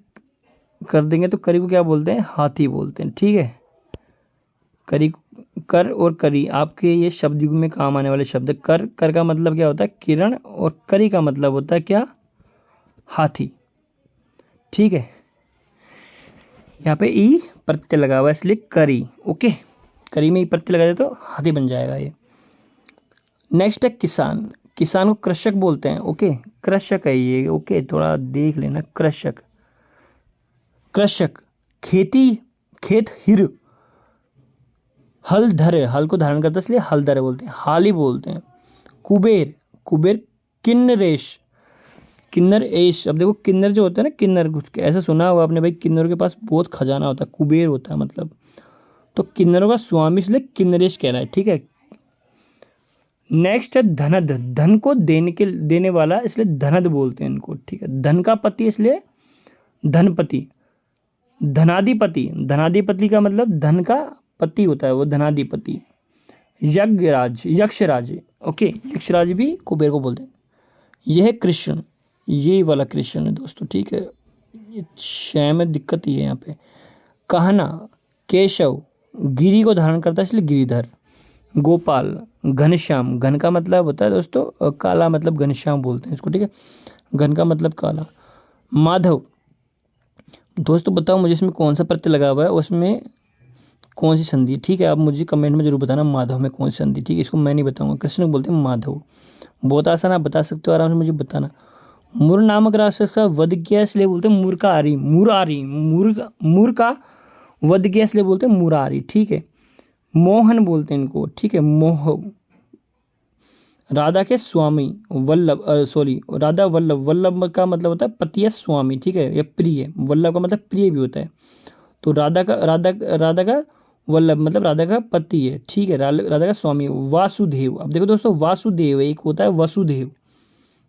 कर देंगे तो करी को क्या बोलते हैं? हाथी बोलते हैं, ठीक है। करी, कर और करी आपके ये शब्द युग में काम आने वाले शब्द। कर, कर का मतलब क्या होता है? किरण, और करी का मतलब होता है क्या? हाथी, ठीक है। यहाँ पे ई प्रत्यय लगा हुआ है इसलिए करी, ओके। करी में ई प्रत्यय लगा दे तो हाथी बन जाएगा ये। नेक्स्ट है किसान, किसान को कृषक बोलते हैं, ओके। कृषक है ये, ओके, थोड़ा देख लेना। कृषक, कृषक। खेती, खेत, हिर, हल धर, हल को धारण करता है इसलिए हलधर बोलते हैं, हाली बोलते हैं। कुबेर, कुबेर। किन्नरेश, किन्नर एश। अब देखो किन्नर जो होता है ना, किन्नर, ऐसा सुना हुआ आपने भाई, किन्नरों के पास बहुत खजाना होता है, कुबेर होता है मतलब। तो किन्नरों का स्वामी इसलिए किन्नरेश कह रहा है, ठीक है। नेक्स्ट है धनद, धन को देने वाला इसलिए धनद बोलते हैं इनको, ठीक है। धन का पति इसलिए धनपति। धनाधिपति, धनाधिपति का मतलब धन का पति होता है वो, धनाधिपति। यज्ञराज, यक्षराज, ओके, यक्षराज भी कुबेर को बोलते हैं। यह है कृष्ण, ये वाला कृष्ण है दोस्तों, ठीक है। ये शय में दिक्कत ही है यहाँ पे। कहना, केशव, गिरी को धारण करता है इसलिए गिरिधर। गोपाल, घनश्याम, घन का मतलब होता है दोस्तों काला, मतलब घनश्याम बोलते हैं इसको, ठीक है। घन का मतलब काला। माधव, दोस्तों बताओ मुझे इसमें कौन सा प्रत्यय लगा हुआ है, उसमें कौन सी संधि, ठीक है। आप मुझे कमेंट में जरूर बताना माधव में कौन सी संधि, ठीक है। इसको मैं नहीं बताऊंगा, कृष्ण को बोलते हैं माधव। बहुत आसान, आप बता सकते हो आराम से, मुझे बताना। मुर नामक राक्षस का वध किया इसलिए बोलते हैं मुरकारी, मुरारी, मुर का वध किया इसलिए बोलते हैं मुरारी, ठीक है। मोहन बोलते हैं इनको, ठीक है, मोह। राधा के स्वामी, वल्लभ, सॉरी, राधा वल्लभ, वल्लभ का मतलब होता है पति या स्वामी, ठीक है, या प्रिय। वल्लभ का मतलब प्रिय भी होता है। तो राधा का वल्लभ मतलब राधा का पति है, ठीक है, राधा का स्वामी। वासुदेव, अब देखो दोस्तों वासुदेव एक होता है वसुदेव,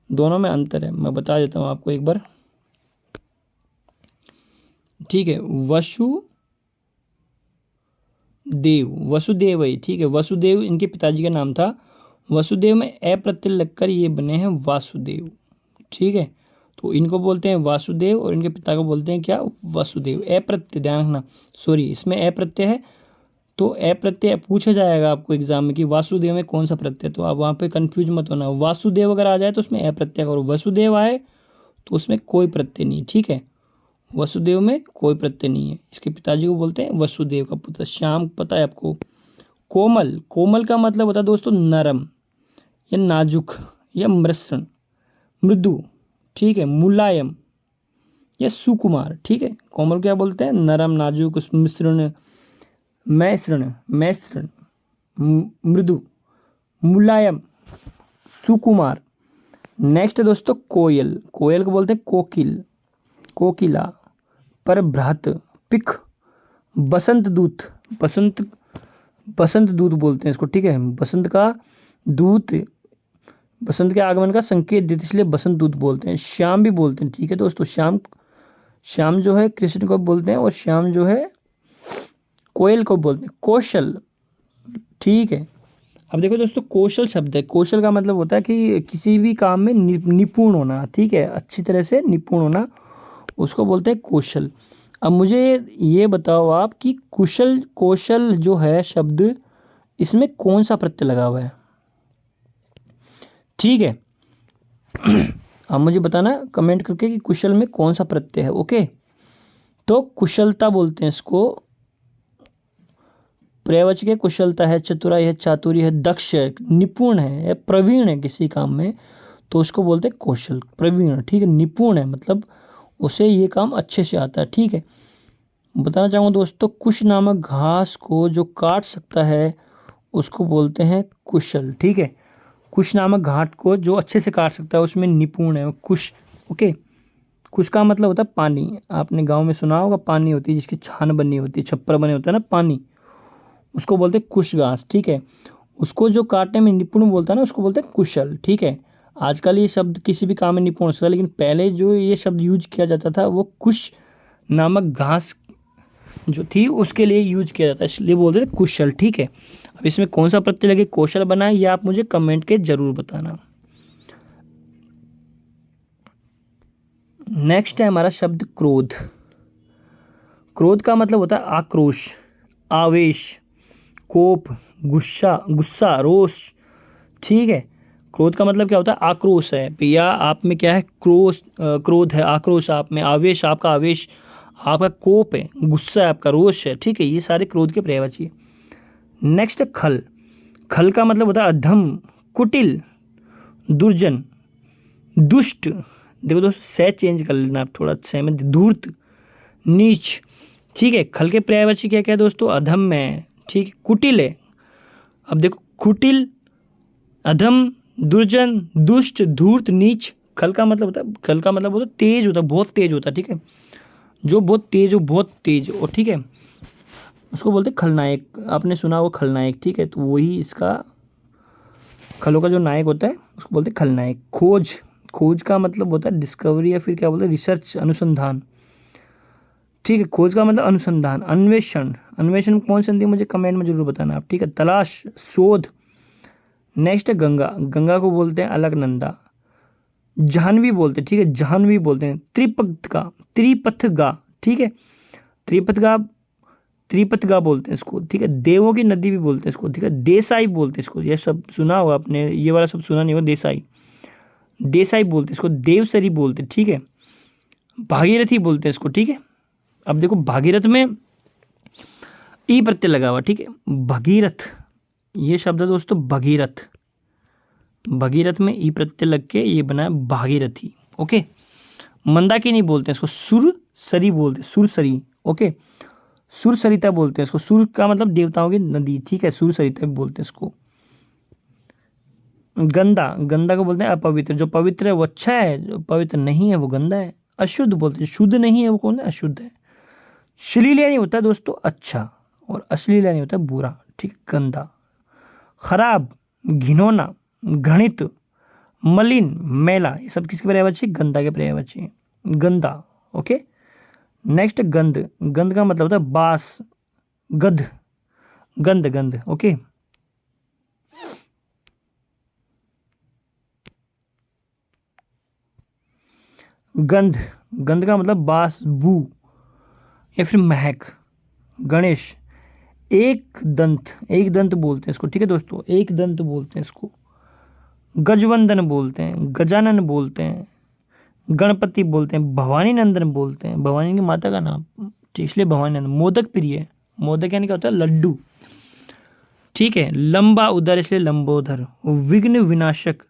दोनों में अंतर है, मैं बता देता हूँ आपको एक बार, ठीक है। वसुदेव है, ठीक है। वसुदेव इनके पिताजी का नाम था। वसुदेव में ए प्रत्यय लगकर ये बने हैं वासुदेव, ठीक है। तो इनको बोलते हैं वासुदेव और इनके पिता को बोलते हैं क्या? वसुदेव। ए प्रत्यय, ध्यान रखना, सॉरी इसमें ए प्रत्यय है तो ए प्रत्यय पूछा जाएगा आपको एग्जाम में कि वासुदेव में कौन सा प्रत्यय, तो आप वहाँ पे कंफ्यूज मत होना। वासुदेव अगर आ जाए तो उसमें ए प्रत्यय और वसुदेव आए तो उसमें कोई प्रत्यय नहीं, ठीक है। वसुदेव में कोई प्रत्यय नहीं है। इसके पिताजी को बोलते हैं वसुदेव का पुत्र। श्याम पता है आपको। कोमल, कोमल का मतलब होता है दोस्तों नरम या नाजुक या मृषण, मृदु, ठीक है। मुलायम या सुकुमार, ठीक है। कोमल क्या बोलते हैं? नरम, नाजुक, मिश्रण, मैश्रण, मृदु, मुलायम, सुकुमार। नेक्स्ट है दोस्तों कोयल, कोयल को बोलते हैं कोकिल, कोकिला, परभ्रात, पिक, बसंत दूत, बसंत दूत बोलते हैं इसको, ठीक है। बसंत का दूत, बसंत के आगमन का संकेत देते इसलिए बसंत दूत बोलते हैं। श्याम भी बोलते हैं, ठीक है दोस्तों। श्याम जो है कृष्ण को बोलते हैं और श्याम जो है कोयल को बोलते हैं। कौशल, ठीक है। अब देखो दोस्तों, कौशल शब्द है। कौशल का मतलब होता है कि किसी भी काम में निपुण होना, ठीक है, अच्छी तरह से निपुण होना, उसको बोलते हैं कौशल। अब मुझे ये बताओ आप कि कुशल, कौशल जो है शब्द, इसमें कौन सा प्रत्यय लगा हुआ है? ठीक है। अब मुझे बताना कमेंट करके कि कुशल में कौन सा प्रत्यय है। ओके, तो कुशलता बोलते हैं इसको। पर्यायवाची है कुशलता है, चतुराई है, चातुर्य है, दक्ष है, निपुण है या प्रवीण है किसी काम में, तो उसको बोलते हैं कौशल, प्रवीण। ठीक है, निपुण है मतलब उसे ये काम अच्छे से आता है। ठीक है, बताना चाहूँगा दोस्तों, कुश नामक घास को जो काट सकता है उसको बोलते हैं कुशल। ठीक है, कुश नामक घाट को जो अच्छे से काट सकता है उसमें निपुण है वो कुश। ओके, कुश का मतलब होता है पानी। आपने गांव में सुना होगा, पानी होती है जिसकी छान बनी होती है, छप्पर बने होते हैं ना पानी, उसको बोलते हैं कुश घास। ठीक है, उसको जो काटने में निपुण बोलता है ना, उसको बोलते हैं कुशल। ठीक है, आजकल ये शब्द किसी भी काम में निपुण हो सकता है, लेकिन पहले जो ये शब्द यूज किया जाता था वो कुश नामक घास जो थी उसके लिए यूज किया जाता है, इसलिए बोलते थे कुशल। ठीक है, अब इसमें कौन सा प्रत्यय लगे कौशल बनाए, ये आप मुझे कमेंट के जरूर बताना। नेक्स्ट है हमारा शब्द क्रोध। क्रोध का मतलब होता है आक्रोश, आवेश, कोप, गुस्सा, गुस्सा, रोष। ठीक है, क्रोध का मतलब क्या होता है? आक्रोश है भैया, आप में क्या है? क्रोध है, आक्रोश आप में, आवेश आपका आवेश, आपका कोप है, गुस्सा है आपका, रोष है। ठीक है, ये सारे क्रोध के पर्यायवाची है। नेक्स्ट है खल। खल का मतलब होता है अधम, कुटिल, दुर्जन, दुष्ट। देखो दोस्तों, सह चेंज कर लेना आप थोड़ा, सह में धूर्त, नीच। ठीक है, खल के पर्यायवाची क्या क्या है दोस्तों? अधम है, ठीक है, कुटिल है। अब देखो, कुटिल, अधम, दुर्जन, दुष्ट, धूर्त, नीच। खल का मतलब होता है, खल का मतलब होता है तेज होता है, बहुत तेज होता है। ठीक है, जो बहुत तेज हो, बहुत तेज और ठीक है, उसको बोलते हैं खलनायक। आपने सुना वो खलनायक। ठीक है, तो वही इसका खलों का जो नायक होता है उसको बोलते हैं खलनायक। खोज, खोज का मतलब होता है डिस्कवरी या फिर क्या बोलते हैं, रिसर्च, अनुसंधान। ठीक है, खोज का मतलब अनुसंधान। अन्वेषण, अन्वेषण कौन सी होती है मुझे कमेंट में जरूर बताना आप। ठीक है, तलाश, शोध। नेक्स्ट है गंगा। गंगा को बोलते हैं अलकनंदा। जाह्नवी बोलते हैं, ठीक है, जाह्नवी बोलते हैं। त्रिपथगा, त्रिपथगा, ठीक है, त्रिपथगा, त्रिपथगा बोलते हैं इसको। ठीक है, देवों की नदी भी बोलते हैं इसको। ठीक है, देसाई बोलते हैं इसको। ये सब सुना होगा आपने, ये वाला सब सुना नहीं होगा। देसाई, देसाई बोलते हैं इसको। देवसरी बोलते हैं। ठीक है, भागीरथी बोलते हैं इसको। ठीक है, अब देखो भागीरथ में ई प्रत्यय लगा हुआ। ठीक है, भगीरथ, ये शब्द है दोस्तों भगीरथ। भगीरथ में ई प्रत्यय लग के ये बना है भागीरथी। ओके, मंदाकिनी बोलते हैं इसको। सुरसरी बोलते हैं, सुरसरी। ओके, सुरसरिता बोलते हैं इसको। सुर का मतलब देवताओं की नदी। ठीक है, सुरसरिता भी बोलते हैं इसको। गंदा, गंदा को बोलते हैं अपवित्र। जो पवित्र है वो अच्छा है, जो पवित्र नहीं है वो गंदा है। अशुद्ध बोलते हैं, शुद्ध नहीं है वो कौन है? अशुद्ध है। श्लील नहीं होता दोस्तों अच्छा, और अश्लील नहीं होता बुरा। ठीक, गंदा। खराब, घिनौना, घृणित, मलिन, मैला, ये सब किसके पर्यायवाची? गंदा के पर्यायवाची है, गंदा। ओके, नेक्स्ट गंध। गंध का मतलब होता है बास, गंध, गंध, गंध। ओके, गंध, गंध का मतलब बास, बू या फिर महक। गणेश, एक दंत, एक दंत बोलते हैं इसको। ठीक है दोस्तों, एक दंत बोलते हैं इसको। गजवंदन बोलते हैं, गजानन बोलते हैं, गणपति बोलते हैं, भवानी नंदन बोलते हैं, भवानी की माता का नाम, ठीक, इसलिए भवानी नंदन। मोदक प्रिय, मोदक यानी क्या होता है? लड्डू। ठीक है, लंबा उदर इसलिए लंबोदर। विघ्न विनाशक,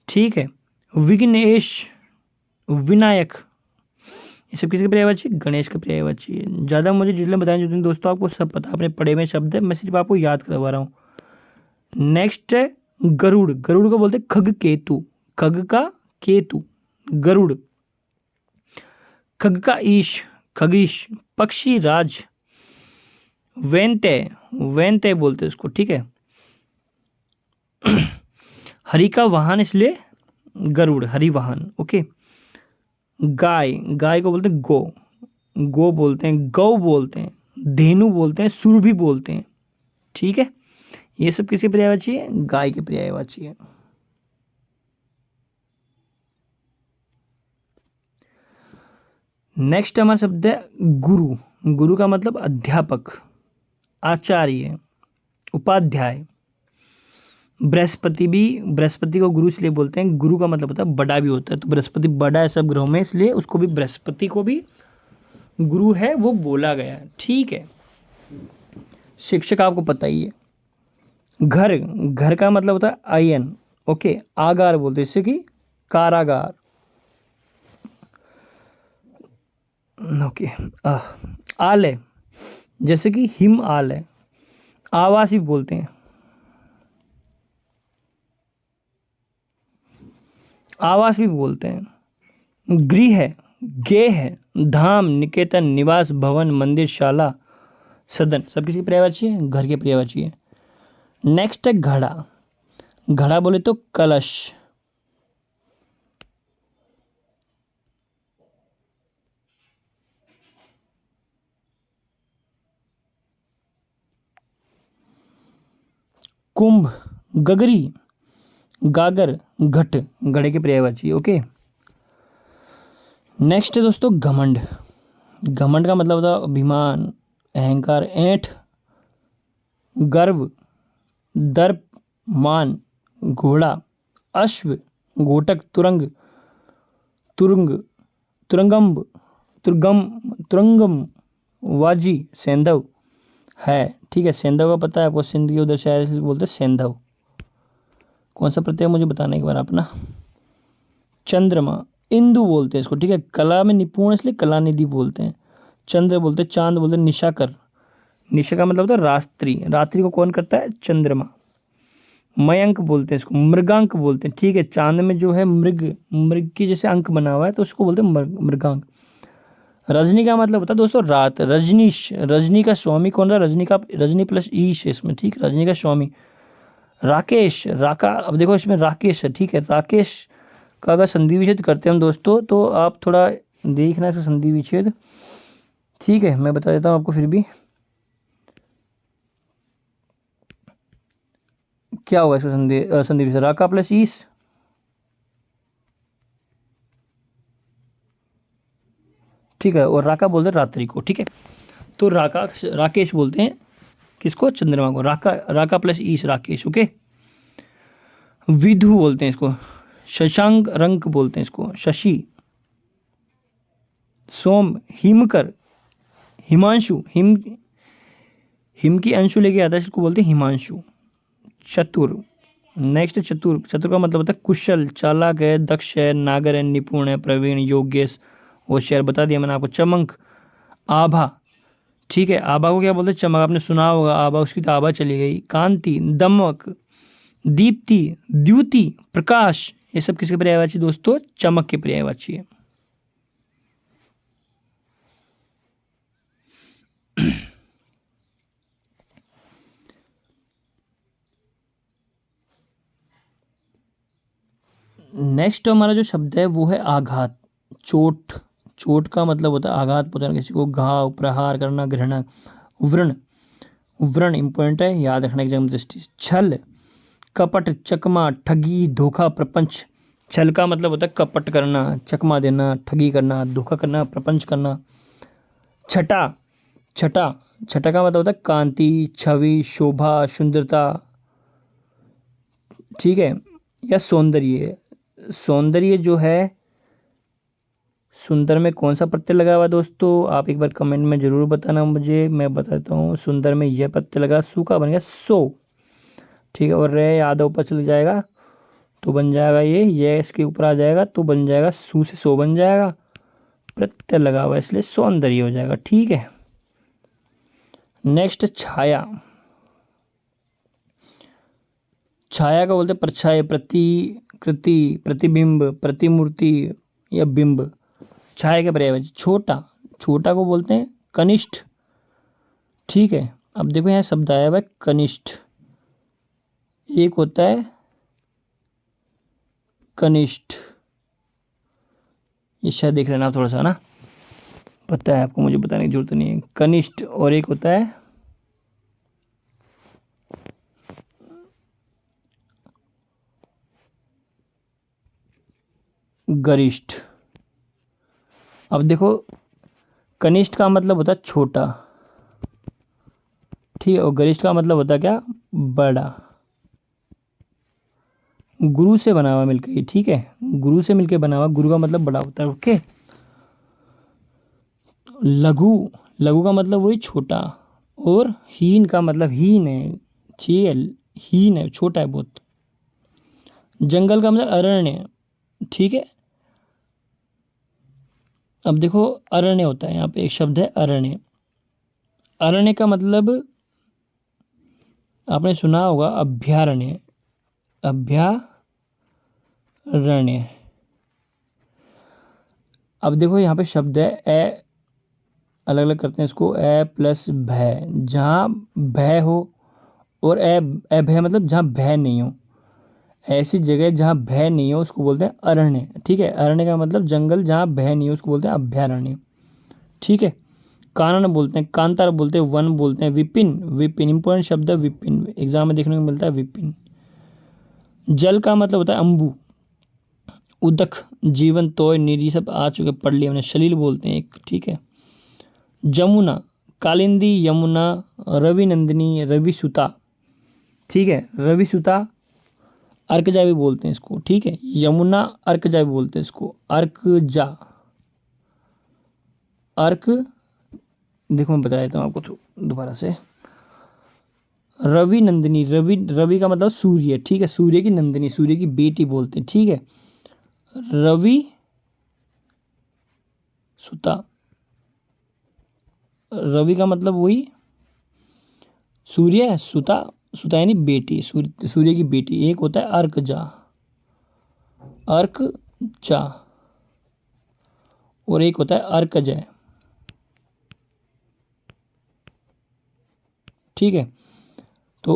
ठीक है, विघ्नेश, विनायक, ये सब किसके पर्यायवाची? गणेश के पर्यायवाची है। ज़्यादा मुझे जितने बताएं जितने दोस्तों आपको सब पता, आपने पढ़े में शब्द है, मैं सिर्फ आपको याद करवा रहा हूँ। नेक्स्ट है गरुड़। गरुड़ को बोलते हैं खग केतु। खग का केतु, गरुड़। खग का ईश, खगीश, पक्षी राज। वैनते, वैनते बोलते हैं इसको। ठीक है, हरि का वाहन इसलिए गरुड़, हरि वाहन। ओके, गाय, गाय को बोलते हैं गो, गो बोलते हैं, गौ बोलते हैं, धेनु बोलते हैं, सुरभि बोलते हैं। ठीक है, ये सब किसके पर्यायवाची है? गाय के पर्यायवाची है। नेक्स्ट हमारा शब्द है गुरु। गुरु का मतलब अध्यापक, आचार्य, उपाध्याय। बृहस्पति को गुरु इसलिए बोलते हैं, गुरु का मतलब होता है बड़ा भी होता है, तो बृहस्पति बड़ा है सब ग्रहों में, इसलिए उसको भी, बृहस्पति को भी गुरु है वो बोला गया है। ठीक है, शिक्षक आपको पता ही है। घर का मतलब होता है आयन। ओके, आगार बोलते हैं, जैसे कि कारागार। ओके, आलय जैसे कि हिम आलय। आवास भी बोलते हैं, आवास भी बोलते हैं। गृह है, गेह है, धाम, निकेतन, निवास, भवन, मंदिर, शाला, सदन, सब किसकी पर्यायवाची है? घर के पर्यायवाची है। नेक्स्ट है घड़ा। घड़ा बोले तो कलश। कुंभ, गगरी, गागर, घट, घड़े के पर्यायवाची। ओके, नेक्स्ट है दोस्तों घमंड। घमंड का मतलब होता है अभिमान, अहंकार, ऐंठ, गर्व, दर्प, मान, घोड़ा, अश्व, घोटक, तुरंग, तुरंग, तुरंगम, तुरंगम, वाजी, सेंधव है। ठीक है, सेंधव का पता है आपको, सिंध के उधर शायद बोलते हैं सेंधव। कौन सा प्रत्यय मुझे बताना एक बार अपना। चंद्रमा, इंदु बोलते हैं इसको। ठीक है, कला में निपुण इसलिए कला निधि बोलते हैं। चंद्र बोलते हैं, चांद बोलते हैं, निशाकर। निशा का मतलब होता है रात्रि। रात्रि को कौन करता है? चंद्रमा। मयंक बोलते हैं इसको, मृगांक बोलते हैं। ठीक है, चांद में जो है मृग की जैसे अंक बना हुआ है तो उसको बोलते हैं मृगांक। रजनी का मतलब होता है दोस्तों रात। रजनीश, रजनी का स्वामी कौन था? रजनी का, रजनी प्लस ईश है इसमें। ठीक, रजनी का स्वामी। राकेश, राका, अब देखो इसमें राकेश है। ठीक है, राकेश का अगर संधि विच्छेद करते हैं हम दोस्तों तो आप थोड़ा देखना इसका संधि विच्छेद। ठीक है, मैं बता देता हूँ आपको फिर भी क्या होगा इसका संधि विच्छेद। राका प्लस ईश, ठीक है, और राका बोलते हैं रात्रि को। ठीक है, तो राकेश बोलते हैं किसको? चंद्रमा को। राका प्लस ईश, राकेश। ओके, विधु बोलते हैं इसको, शशांक रंक बोलते हैं इसको, शशि। सोम, हिमकर, हिमांशु, हिम की अंशु लेके आता है इसको बोलते हैं हिमांशु। चतुर, नेक्स्ट चतुर। चतुर का मतलब होता है कुशल, चालाक है, दक्ष है, नागर है, निपुण है, प्रवीण, योग्य, होशियार, बता दिया मैंने आपको। चमक, आभा। ठीक है, आभा को क्या बोलते हैं? चमक, आपने सुना होगा आभा, उसकी तो आभा चली गई। कांति, दमक, दीप्ति, द्युति, प्रकाश, ये सब किसके पर्यायवाची दोस्तों? चमक के पर्यायवाची है। नेक्स्ट हमारा जो शब्द है वो है आघात। चोट। चोट का मतलब होता है आघात पहुंचाना किसी को, घाव, प्रहार करना, घृणा। व्रण, व्रण इंपॉर्टेंट है, याद रखने की जगह दृष्टि। छल, कपट, चकमा, ठगी, धोखा, प्रपंच। छल का मतलब होता है कपट करना, चकमा देना, ठगी करना, धोखा करना, प्रपंच करना। छटा, छटा, छटा का मतलब होता है कांति, छवि, शोभा, सुंदरता। ठीक है, या सौंदर्य। सौंदर्य जो है, सुंदर में कौन सा प्रत्यय लगा हुआ है दोस्तों? आप एक बार कमेंट में जरूर बताना मुझे, मैं बताता हूँ। सुंदर में यह प्रत्यय लगा, सु का बन गया सो। ठीक है, और रे आधा ऊपर चल जाएगा तो बन जाएगा ये इसके ऊपर आ जाएगा तो बन जाएगा सु से सो बन जाएगा। प्रत्यय लगा हुआ इसलिए सौंदर्य हो जाएगा। ठीक है, नेक्स्ट छाया। छाया का बोलते परछाई, प्रतिकृति, प्रतिबिंब, प्रतिमूर्ति या बिंब। छाया के पर्यायवाची। छोटा, छोटा को बोलते हैं कनिष्ठ। ठीक है, अब देखो यहाँ शब्द आया हुआ है कनिष्ठ। एक होता है कनिष्ठ, ये शायद देख लेना थोड़ा सा ना, पता है आपको, मुझे बताने की जरूरत नहीं है। कनिष्ठ, और एक होता है गरिष्ठ। अब देखो कनिष्ठ का मतलब होता है छोटा, ठीक है, और गरिष्ठ का मतलब होता है क्या, बड़ा। गुरु से बना हुआ मिलकर ही, ठीक है, गुरु से मिलकर बना हुआ, गुरु का मतलब बड़ा होता है। ओके। लघु, लघु का मतलब वही छोटा, और हीन का मतलब हीन है, ठीक है, हीन है, छोटा है बहुत। जंगल का मतलब अरण्य, ठीक है। अब देखो अरण्य होता है, यहाँ पे एक शब्द है अरण्य। अरण्य का मतलब आपने सुना होगा अभ्यारण्य, अभ्यारण्य। अब देखो यहाँ पे शब्द है ए, अलग अलग करते हैं इसको, ए प्लस भय। जहाँ भय हो, और अभय मतलब जहाँ भय नहीं हो, ऐसी जगह जहाँ भय नहीं हो उसको बोलते हैं अरण्य, ठीक है। अरण्य का मतलब जंगल जहाँ भय नहीं हो उसको बोलते हैं अभ्यारण्य, ठीक है। कानन बोलते हैं, कांतार बोलते हैं, वन बोलते हैं, विपिन, विपिन इंपॉर्टेंट शब्द है, विपिन एग्जाम में देखने को मिलता है, विपिन। जल का मतलब होता है अम्बु, उदक, जीवन, तोय, निरी, सब आ चुके, पढ़ लिया हमने। शलील बोलते हैं एक, ठीक है। जमुना, कालिंदी, यमुना, रवि नंदिनी, रवि सुता, ठीक है, रवि सुता। अर्कजा भी बोलते हैं इसको, ठीक है, यमुना अर्कजा भी बोलते हैं इसको, अर्कजा, अर्क। देखो मैं बता देता हूँ आपको दोबारा से। रवि नंदिनी, रवि, रवि का मतलब सूर्य, ठीक है, सूर्य की नंदिनी, सूर्य की बेटी बोलते हैं, ठीक है। रवि सुता, रवि का मतलब वही सूर्य, सुता, सुता यानी बेटी, सूर्य, सूर्य की बेटी। एक होता है अर्कजा, अर्कजा, और एक होता है अर्कजय, ठीक है। तो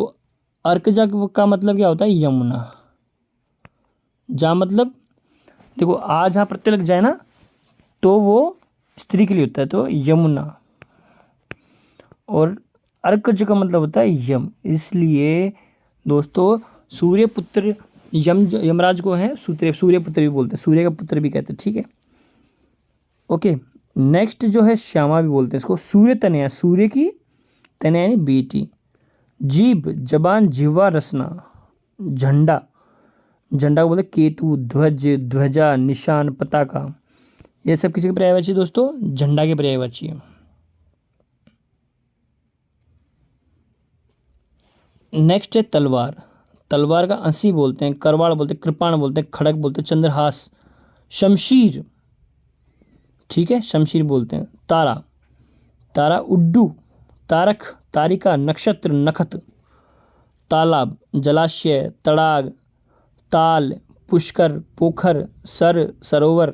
अर्कजा का मतलब क्या होता है, यमुना। जा मतलब देखो आ जहाँ प्रत्यय लग जाए ना तो वो स्त्री के लिए होता है, तो यमुना। और अर्कज का मतलब होता है यम, इसलिए दोस्तों सूर्यपुत्र यम, यमराज को है सूर्यपुत्र भी बोलते हैं, सूर्य का पुत्र भी कहते हैं, ठीक है। ओके। नेक्स्ट जो है श्यामा भी बोलते हैं इसको। सूर्य तनया, सूर्य की तनया यानी बेटी। जीभ, जबान, जिह्वा, रसना। झंडा, झंडा को बोलते हैं केतु, ध्वज, ध्वजा, निशान, पताका। ये सब किसी के पर्यायवाची दोस्तों, झंडा के पर्यायवाची है। नेक्स्ट है तलवार, तलवार का अंसी बोलते हैं, करवाड़ बोलते हैं, कृपाण बोलते हैं, खड़क बोलते हैं, चंद्रहास। शमशीर, ठीक है, शमशीर बोलते हैं। तारा, तारा, उड्डू, तारक, तारिका, नक्षत्र, नखत। तालाब, जलाशय, तड़ाग, ताल, पुष्कर, पोखर, सर, सरोवर।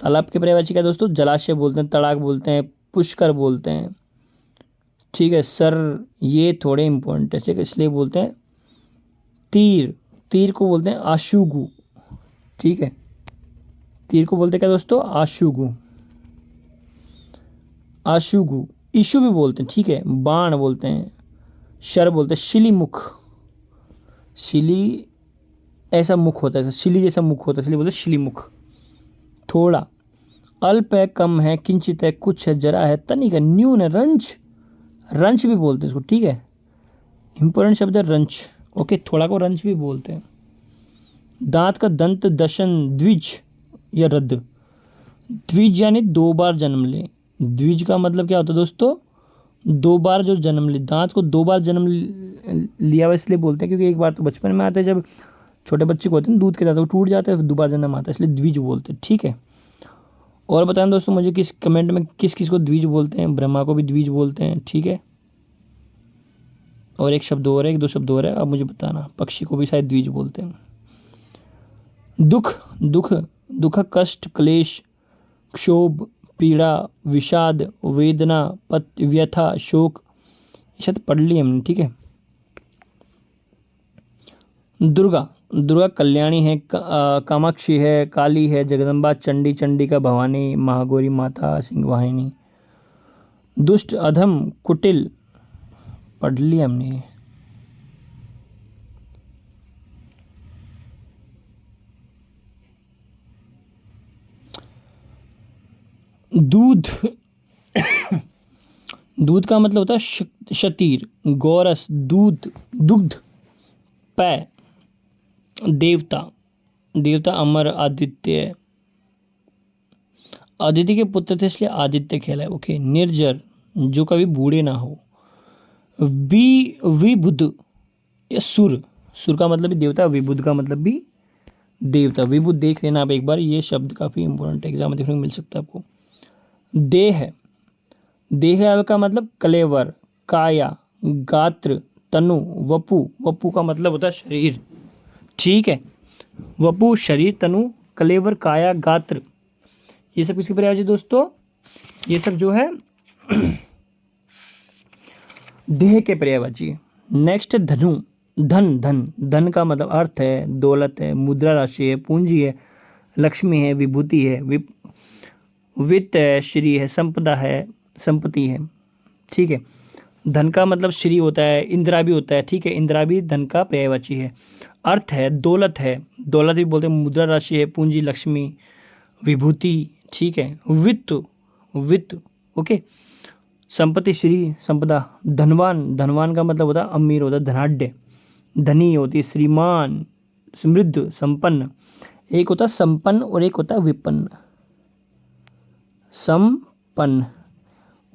तालाब के पर्यायवाची क्या दोस्तों, जलाशय बोलते हैं, तड़ाग बोलते हैं, पुष्कर बोलते हैं, ठीक है। सर ये थोड़े इंपॉर्टेंट है, ठीक है, इसलिए बोलते हैं। तीर, तीर को बोलते हैं आशुगु, ठीक है, तीर को बोलते हैं क्या दोस्तों, आशुगु, आशुगु। ईशु भी बोलते हैं, ठीक है, बाण बोलते हैं, शर बोलते हैं, शिली मुख, शिली ऐसा मुख होता है, शिली जैसा मुख होता है इसलिए बोलते हैं शिली मुख। थोड़ा, अल्प है, कम है, किंचित है, कुछ है, जरा है, तनिक है, न्यून है, रंच, रंच भी बोलते हैं इसको, ठीक है, इंपॉर्टेंट शब्द है रंच। ओके, थोड़ा को रंच भी बोलते हैं। दांत का दंत, दशन, द्विज या रद्द। द्विज यानी दो बार जन्म ले। द्विज का मतलब क्या होता है दोस्तों, दो बार जो जन्म ले, दांत को दो बार जन्म लिया हुआ इसलिए बोलते हैं क्योंकि एक बार तो बचपन में आता है, जब छोटे बच्चे को होते हैं दूध के दांत वो टूट जाते हैं, दोबारा जन्म आता है, इसलिए द्विज बोलते हैं, ठीक है। और बताएं दोस्तों मुझे किस कमेंट में किस किस को द्विज बोलते हैं। ब्रह्मा को भी द्विज बोलते हैं, ठीक है। और एक शब्द और है, एक दो शब्द और है, अब मुझे बताना। पक्षी को भी शायद द्विज बोलते हैं। दुख, दुख, दुख, कष्ट, क्लेश, क्षोभ, पीड़ा, विषाद, वेदना, व्यथा, शोक। ये शायद पढ़ ली हमने, ठीक है। दुर्गा, दुर्गा कल्याणी है, कामाक्षी है, काली है, जगदम्बा, चंडी, चंडिका, भवानी, महागौरी माता, सिंहवाहिनी। दुष्ट, अधम, कुटिल, पढ़ लिया हमने। दूध दूध का मतलब होता है क्षतीर, गोरस, दूध, दुग्ध, पै, देवता, देवता अमर, आदित्य, आदित्य के पुत्र थे इसलिए आदित्य कहलाए। ओके। निर्जर, जो कभी बूढ़े ना हो। विबुध, ये सुर, सुर का मतलब भी देवता, विबुध का मतलब भी देवता। विबुध देख लेना आप एक बार, ये शब्द काफ़ी इंपॉर्टेंट एग्जाम में देखने को मिल सकता है आपको। देह, देह का मतलब कलेवर, काया, गात्र, तनु, वपु, वपु का मतलब होता है शरीर, ठीक है। वपु शरीर, तनु, कलेवर, काया, गात्र, ये सब किसके पर्यायवाची दोस्तों? ये सब जो है देह के पर्यायवाची। नेक्स्ट धनु, धन, धन, धन का मतलब अर्थ है, दौलत है, मुद्रा राशि है, पूंजी है, लक्ष्मी है, विभूति है, वित्त है, श्री है, संपदा है, संपत्ति है, ठीक है। धन का मतलब श्री होता है, इंदिरा भी होता है, ठीक है। इंदिरा भी धन का पर्यायवाची है। अर्थ है, दौलत है, दौलत भी बोलते हैं, मुद्रा राशि है, पूंजी, लक्ष्मी, विभूति, ठीक है। वित्त, वित्त, ओके। संपत्ति, श्री, संपदा। धनवान, धनवान का मतलब होता है अमीर, होता है धनाढ्य। धनी होती है श्रीमान, समृद्ध, संपन्न। एक होता है संपन्न और एक होता है विपन्न। संपन्न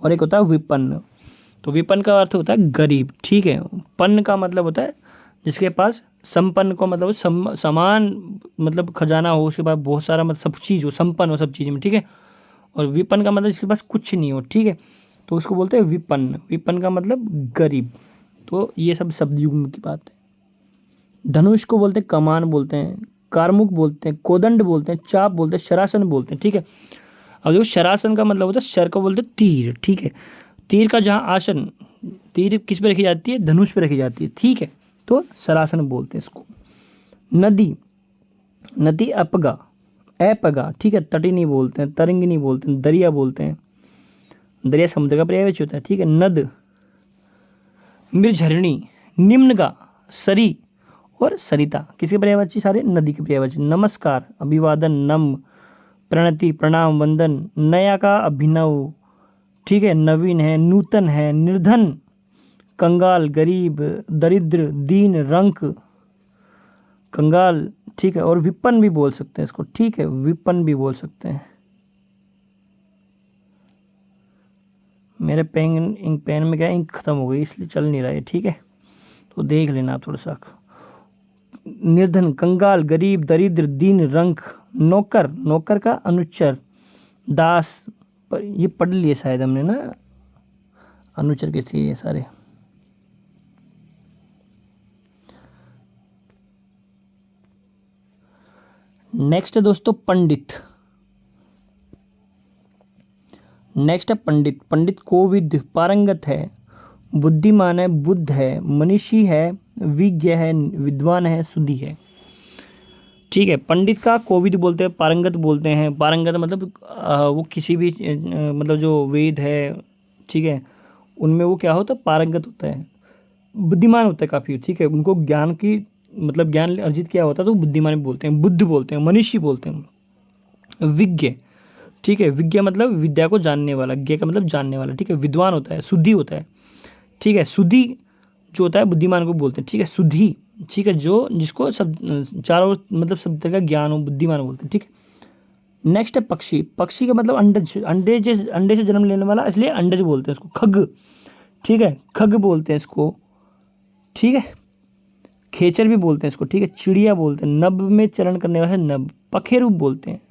और एक होता है विपन्न। तो विपन्न का अर्थ होता है गरीब, ठीक है। पन्न का मतलब होता है जिसके पास, संपन्न को मतलब समान मतलब खजाना हो, उसके पास बहुत सारा मतलब सब चीज़ हो, संपन्न हो सब चीज़ में, ठीक है। और विपन्न का मतलब जिसके पास कुछ नहीं हो, ठीक है, तो उसको बोलते हैं विपन्न। विपन्न का मतलब गरीब। तो ये सब शब्द युग्म की बात है। धनुष को बोलते हैं कमान बोलते हैं, कारमुक बोलते हैं, कोदंड बोलते हैं, चाप बोलते हैं, शरासन बोलते हैं, ठीक है। अब देखो शरासन का मतलब होता है, शर को बोलते हैं तीर, ठीक है। तीर का जहाँ आसन, तीर किस पे रखी जाती है? धनुष पे रखी जाती है, ठीक है। तो सरासन बोलते हैं इसको। नदी, नदी अपगा, अपगा, ठीक है। तटी नहीं बोलते हैं, तरंग नहीं बोलते हैं, दरिया बोलते हैं। दरिया समुद्र का पर्यायवाची होता है, ठीक है। नद, मृझरणी, निम्नगा, सरी और सरिता, किसके पर्यायवाची? सारे नदी के पर्यायवाची। नमस्कार, अभिवादन, नम, प्रणति, प्रणाम, वंदन। नया का अभिनव, ठीक है। नवीन है, नूतन है, निर्धन, कंगाल, गरीब, दरिद्र, दीन, रंक, कंगाल, ठीक है। और विपन्न भी बोल सकते हैं इसको, ठीक है, विपन्न भी बोल सकते हैं। मेरे पेन में क्या इंक खत्म हो गई इसलिए चल नहीं रहा है, ठीक है, तो देख लेना आप थोड़ा सा। निर्धन, कंगाल, गरीब, दरिद्र, दीन, रंक, नौकर, नौकर का अनुच्चर, दास, पर ये पढ़ लिए शायद हमने ना, अनुच्चर के थे ये सारे। नेक्स्ट है दोस्तों पंडित। नेक्स्ट है पंडित। पंडित कोविद, पारंगत है, बुद्धिमान है, बुद्ध है, मनीषी है, विज्ञ है, विद्वान है, सुधी है, ठीक है। पंडित का कोविद बोलते हैं, पारंगत बोलते हैं। पारंगत मतलब वो किसी भी मतलब जो वेद है, ठीक है, उनमें वो क्या होता है? पारंगत होता है, बुद्धिमान होता है काफ़ी, ठीक है। उनको ज्ञान की मतलब ज्ञान अर्जित किया होता है तो बुद्धिमान बोलते हैं, बुद्ध बोलते हैं, मनीषी बोलते हैं। विज्ञ, ठीक है, विज्ञ मतलब विद्या को जानने वाला, ज्ञ का मतलब जानने वाला, ठीक है। विद्वान होता है, शुद्धि होता है, ठीक है। शुद्धि जो होता है बुद्धिमान को बोलते हैं, ठीक है। शुद्धि, ठीक है, जो जिसको सब चारों मतलब सब तरह का ज्ञान हो, बुद्धिमान बोलते हैं, ठीक है। नेक्स्ट है पक्षी। पक्षी का मतलब अंडज, अंडे से जन्म लेने वाला, इसलिए अंडज बोलते हैं इसको। खग, ठीक है, खग बोलते हैं इसको, ठीक है। खेचर भी बोलते हैं इसको, ठीक है। चिड़िया बोलते हैं, नभ में चरण करने वाले नभ। पखेरु बोलते हैं,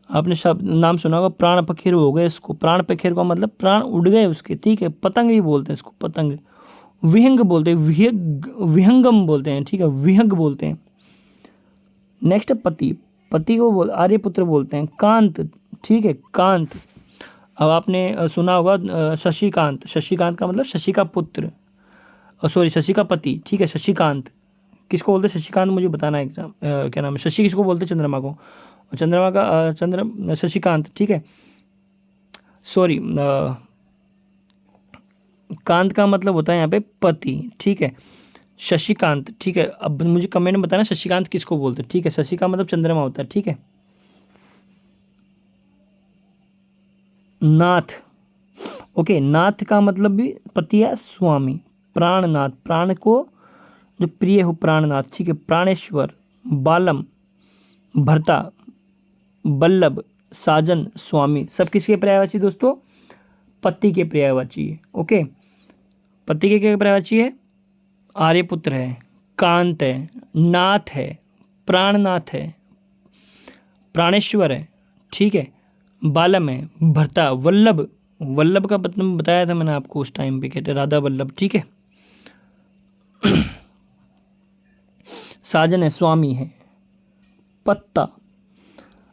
आपने शब्द नाम सुना होगा, प्राण पखेरु हो गए इसको। प्राण पखेरु का मतलब प्राण उड़ गए उसके, ठीक है। पतंग भी बोलते हैं इसको, पतंग। विहंग बोलते हैं, विहंगम बोलते हैं, ठीक है, विहंग बोलते हैं। नेक्स्ट है पति। पति को आर्यपुत्र बोलते हैं। कांत, ठीक है, कांत। अब आपने सुना होगा शशिकांत। शशिकांत का मतलब शशि का पुत्र, सॉरी शशि का पति, ठीक है, शशिकांत। किसको बोलते हैं शशिकांत? मुझे बताना है एग्जाम क्या नाम है, शशि किसको बोलते हैं? चंद्रमा को। और चंद्रमा का शशिकांत, ठीक है। सॉरी कांत का मतलब होता है यहाँ पे पति, ठीक है। शशिकांत, ठीक है। अब मुझे कमेंट में बताना शशिकांत किसको बोलते हैं, ठीक है। शशि का मतलब चंद्रमा होता है, ठीक है। नाथ। ओके, नाथ का मतलब भी पति या स्वामी। प्राणनाथ, प्राण को जो प्रिय हो, प्राणनाथ, ठीक है। प्राणेश्वर, बालम, भर्ता, बल्लभ, साजन, स्वामी, सब किसके पर्यायवाची दोस्तों? पति के पर्यायवाची है। ओके, पति के क्या पर्यायवाची है? आर्यपुत्र है, कांत है, नाथ है, प्राणनाथ है, प्राणेश्वर है, ठीक है, बालम है, भर्ता, वल्लभ, वल्लभ का मतलब बताया था मैंने आपको उस टाइम पे, कहते राधा वल्लभ, ठीक है। साजन है, स्वामी है। पत्ता,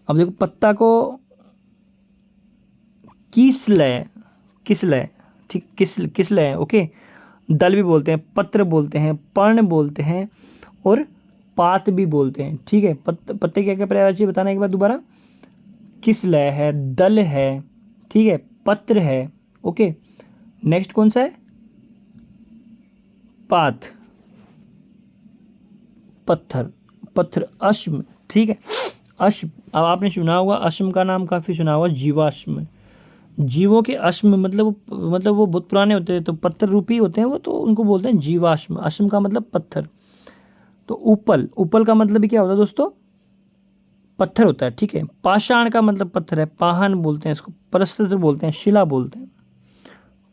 अब देखो पत्ता को किसलय, किसलय, ठीक, किसलय, ओके। दल भी बोलते हैं, पत्र बोलते हैं, पर्ण बोलते हैं और पात भी बोलते हैं, ठीक है। पत्ते क्या क्या पर्यायवाची बताना एक बार दोबारा। किसलय है, दल है, ठीक है, पत्र है, ओके। नेक्स्ट कौन सा है? पात, पत्थर, पत्थर, अश्म, ठीक है, अश्म। अब आपने सुना होगा अश्म का नाम, काफ़ी सुना होगा, जीवाश्म। जीवों के अश्म मतलब वो बहुत पुराने होते हैं, तो पत्थर रूपी होते हैं वो, तो उनको बोलते हैं जीवाश्म। अश्म का मतलब पत्थर। तो उपल, उपल का मतलब भी क्या होता है दोस्तों? पत्थर होता है, ठीक है। पाषाण का मतलब पत्थर है, पाहन बोलते हैं इसको, प्रस्तर बोलते हैं, शिला बोलते हैं,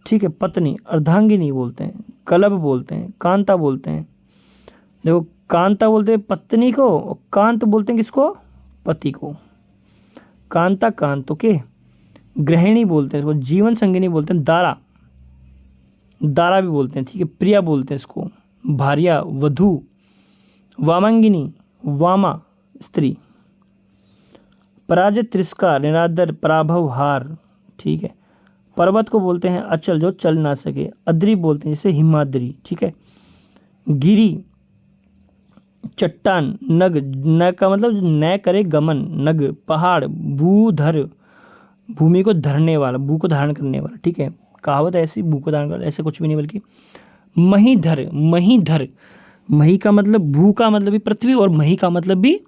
ठीक है। पत्नी, अर्धांगिनी बोलते हैं, कलभ बोलते हैं, कांता बोलते हैं। देखो, कांता बोलते हैं पत्नी को, और कांत बोलते हैं किसको? पति को। कांता, कांत, ओके। गृहिणी बोलते हैं इसको, जीवन संगिनी बोलते हैं, दारा, दारा भी बोलते हैं, ठीक है। प्रिया बोलते हैं इसको, भार्या, वधू, वामांगिनी, वामा, स्त्री। पराजय, तिरस्कार, निरादर, पराभव, हार, ठीक है। पर्वत को बोलते हैं अचल, जो चल ना सके। अद्री बोलते हैं जैसे हिमाद्री, ठीक है। गिरी, चट्टान, नग, नग का मतलब न करे गमन, नग। पहाड़, भूधर, भूमि को धरने वाला, भू को धारण करने वाला, ठीक है। कहावत ऐसी, भू को धारण कर, ऐसे कुछ भी नहीं, बल्कि महीधर, महीधर, मही का मतलब भू का मतलब भी पृथ्वी, और मही का मतलब भी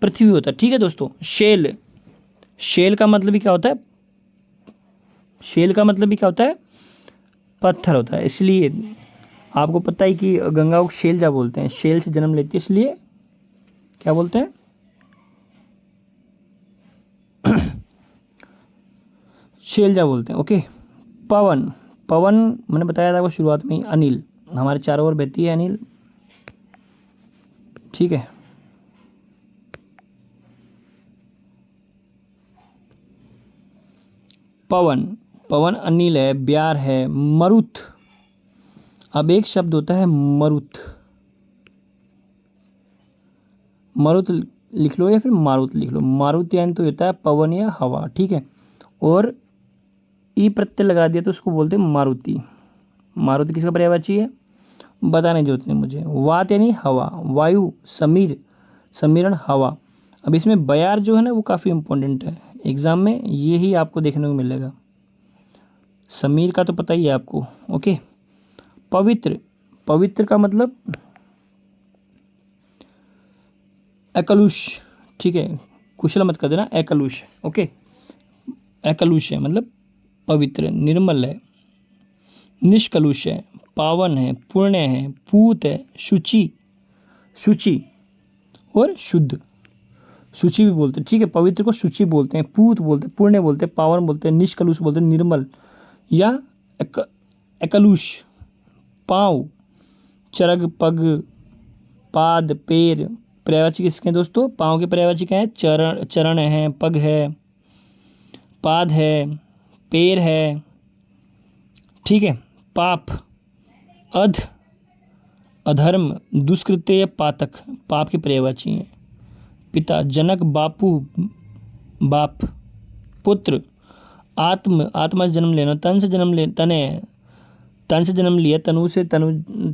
पृथ्वी होता है, ठीक है दोस्तों। शेल, शेल का मतलब भी क्या होता है? शेल का मतलब भी क्या होता है? पत्थर होता है। इसलिए आपको पता है कि गंगा को शेलजा बोलते हैं, शेल से जन्म लेती है, इसलिए क्या बोलते हैं? शेलजा बोलते हैं, ओके। पवन, पवन मैंने बताया था आपको शुरुआत में ही। अनिल, हमारे चारों ओर बहती है अनिल, ठीक है। पवन, पवन अनिल है, ब्यार है, मरुत। अब एक शब्द होता है मरुत, मरुत लिख लो या फिर मारुत लिख लो। मारुत यानी तो होता है पवन या हवा, ठीक है। और ई प्रत्यय लगा दिया तो उसको बोलते हैं मारुति। मारुति किसका पर्यायवाची है? बताने की जरूरत नहीं मुझे। वात यानी हवा, वायु, समीर, समीरण, हवा। अब इसमें बयार जो है ना वो काफ़ी इंपॉर्टेंट है, एग्जाम में ये ही आपको देखने को मिलेगा। समीर का तो पता ही है आपको, ओके। पवित्र, पवित्र का मतलब एकलुष, ठीक है, कुशल मत कर देना, एकलुष, ओके। एकलुष है मतलब पवित्र, निर्मल है, निष्कलुष है, पावन है, पुण्य है, पूत है, शुचि, शुचि और शुद्ध, शुचि भी बोलते हैं, ठीक है। पवित्र को शुचि बोलते हैं, पूत बोलते हैं, पुण्य बोलते हैं, पावन बोलते हैं, निष्कलुष बोलते हैं, निर्मल या एकलुष। पाँव, चरग, पग, पाद, पैर। पर्यायवाची किसके हैं दोस्तों? पाँव के पर्यायवाची क्या है? चरण, चरण है, पग है, पाद है, पैर है, ठीक है। पाप, अध, अधर्म, दुष्कृत्य या पातक, पाप के पर्यायवाची हैं। पिता, जनक, बापू, बाप। पुत्र, आत्म, आत्मा से जन्म लेना, तन से जन्म ले, तने, तन से जन्म लिया, तनु से, तनु,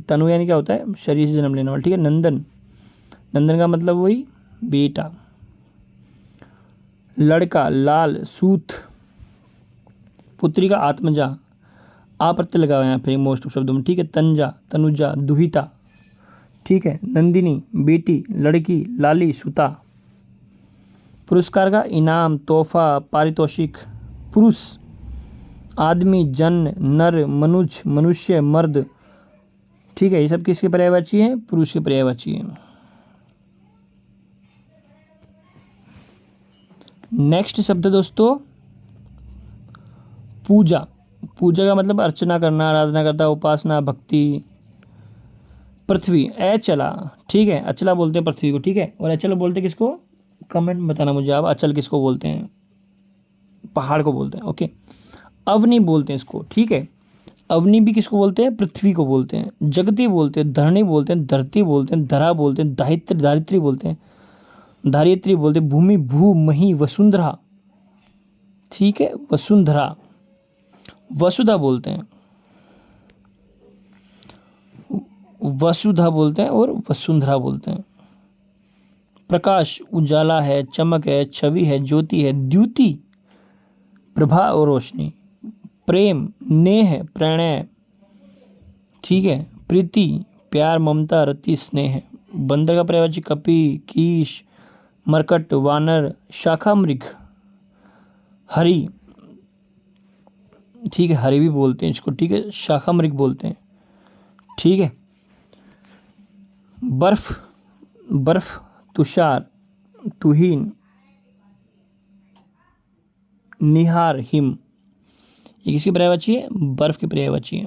तनु यानी क्या होता है? शरीर से जन्म लेने वाला, ठीक है। नंदन, नंदन का मतलब वही बेटा। लड़का, लाल, सूत। पुत्री का आत्मजा, आ प्रत्यय लगा हुआ है यहाँ पे मोस्ट ऑफ शब्दों में, ठीक है। तंजा, तनुजा, दुहिता, ठीक है। नंदिनी, बेटी, लड़की, लाली, सुता। पुरस्कार का इनाम, तोहफा, पारितोषिक। पुरुष, आदमी, जन, नर, मनुज, मनुष्य, मर्द। ठीक है, ये सब किसके पर्यायवाची हैं? पुरुष के पर्यायवाची हैं। नेक्स्ट शब्द है दोस्तों पूजा। पूजा का मतलब अर्चना करना, आराधना करता, उपासना, भक्ति। पृथ्वी, अचला। ठीक है, अचला बोलते हैं पृथ्वी को। ठीक है, और अचल बोलते हैं किसको? कमेंट में बताना मुझे आप, अचल किसको बोलते हैं? पहाड़ को बोलते हैं। ओके, अवनी बोलते हैं इसको। ठीक है, अवनी भी किसको बोलते हैं? पृथ्वी को बोलते हैं। जगती बोलते हैं, धरणी बोलते हैं, धरती बोलते हैं, धरा बोलते हैं, दारित्री बोलते हैं, धारित्री बोलते हैं, भूमि, भू, मही, वसुंधरा। ठीक है, वसुंधरा, वसुधा बोलते हैं, वसुधा बोलते हैं और वसुंधरा बोलते हैं। प्रकाश, उजाला है, चमक है, छवि है, ज्योति है, द्युति, प्रभा और रोशनी। प्रेम, नेह, प्रणय। ठीक है, प्रीति, प्यार, ममता, रति, स्नेह। बंदर का पर्यायवाची कपि, कीश, मरकट, वानर, शाखा मृग, हरि। ठीक है, हरि भी बोलते हैं इसको। ठीक है, शाखा मृग बोलते हैं। ठीक है, बर्फ, बर्फ, तुषार, तुहीन, निहार, हिम। ये किसकी पर्यायवाची है? बर्फ की पर्यायवाची है।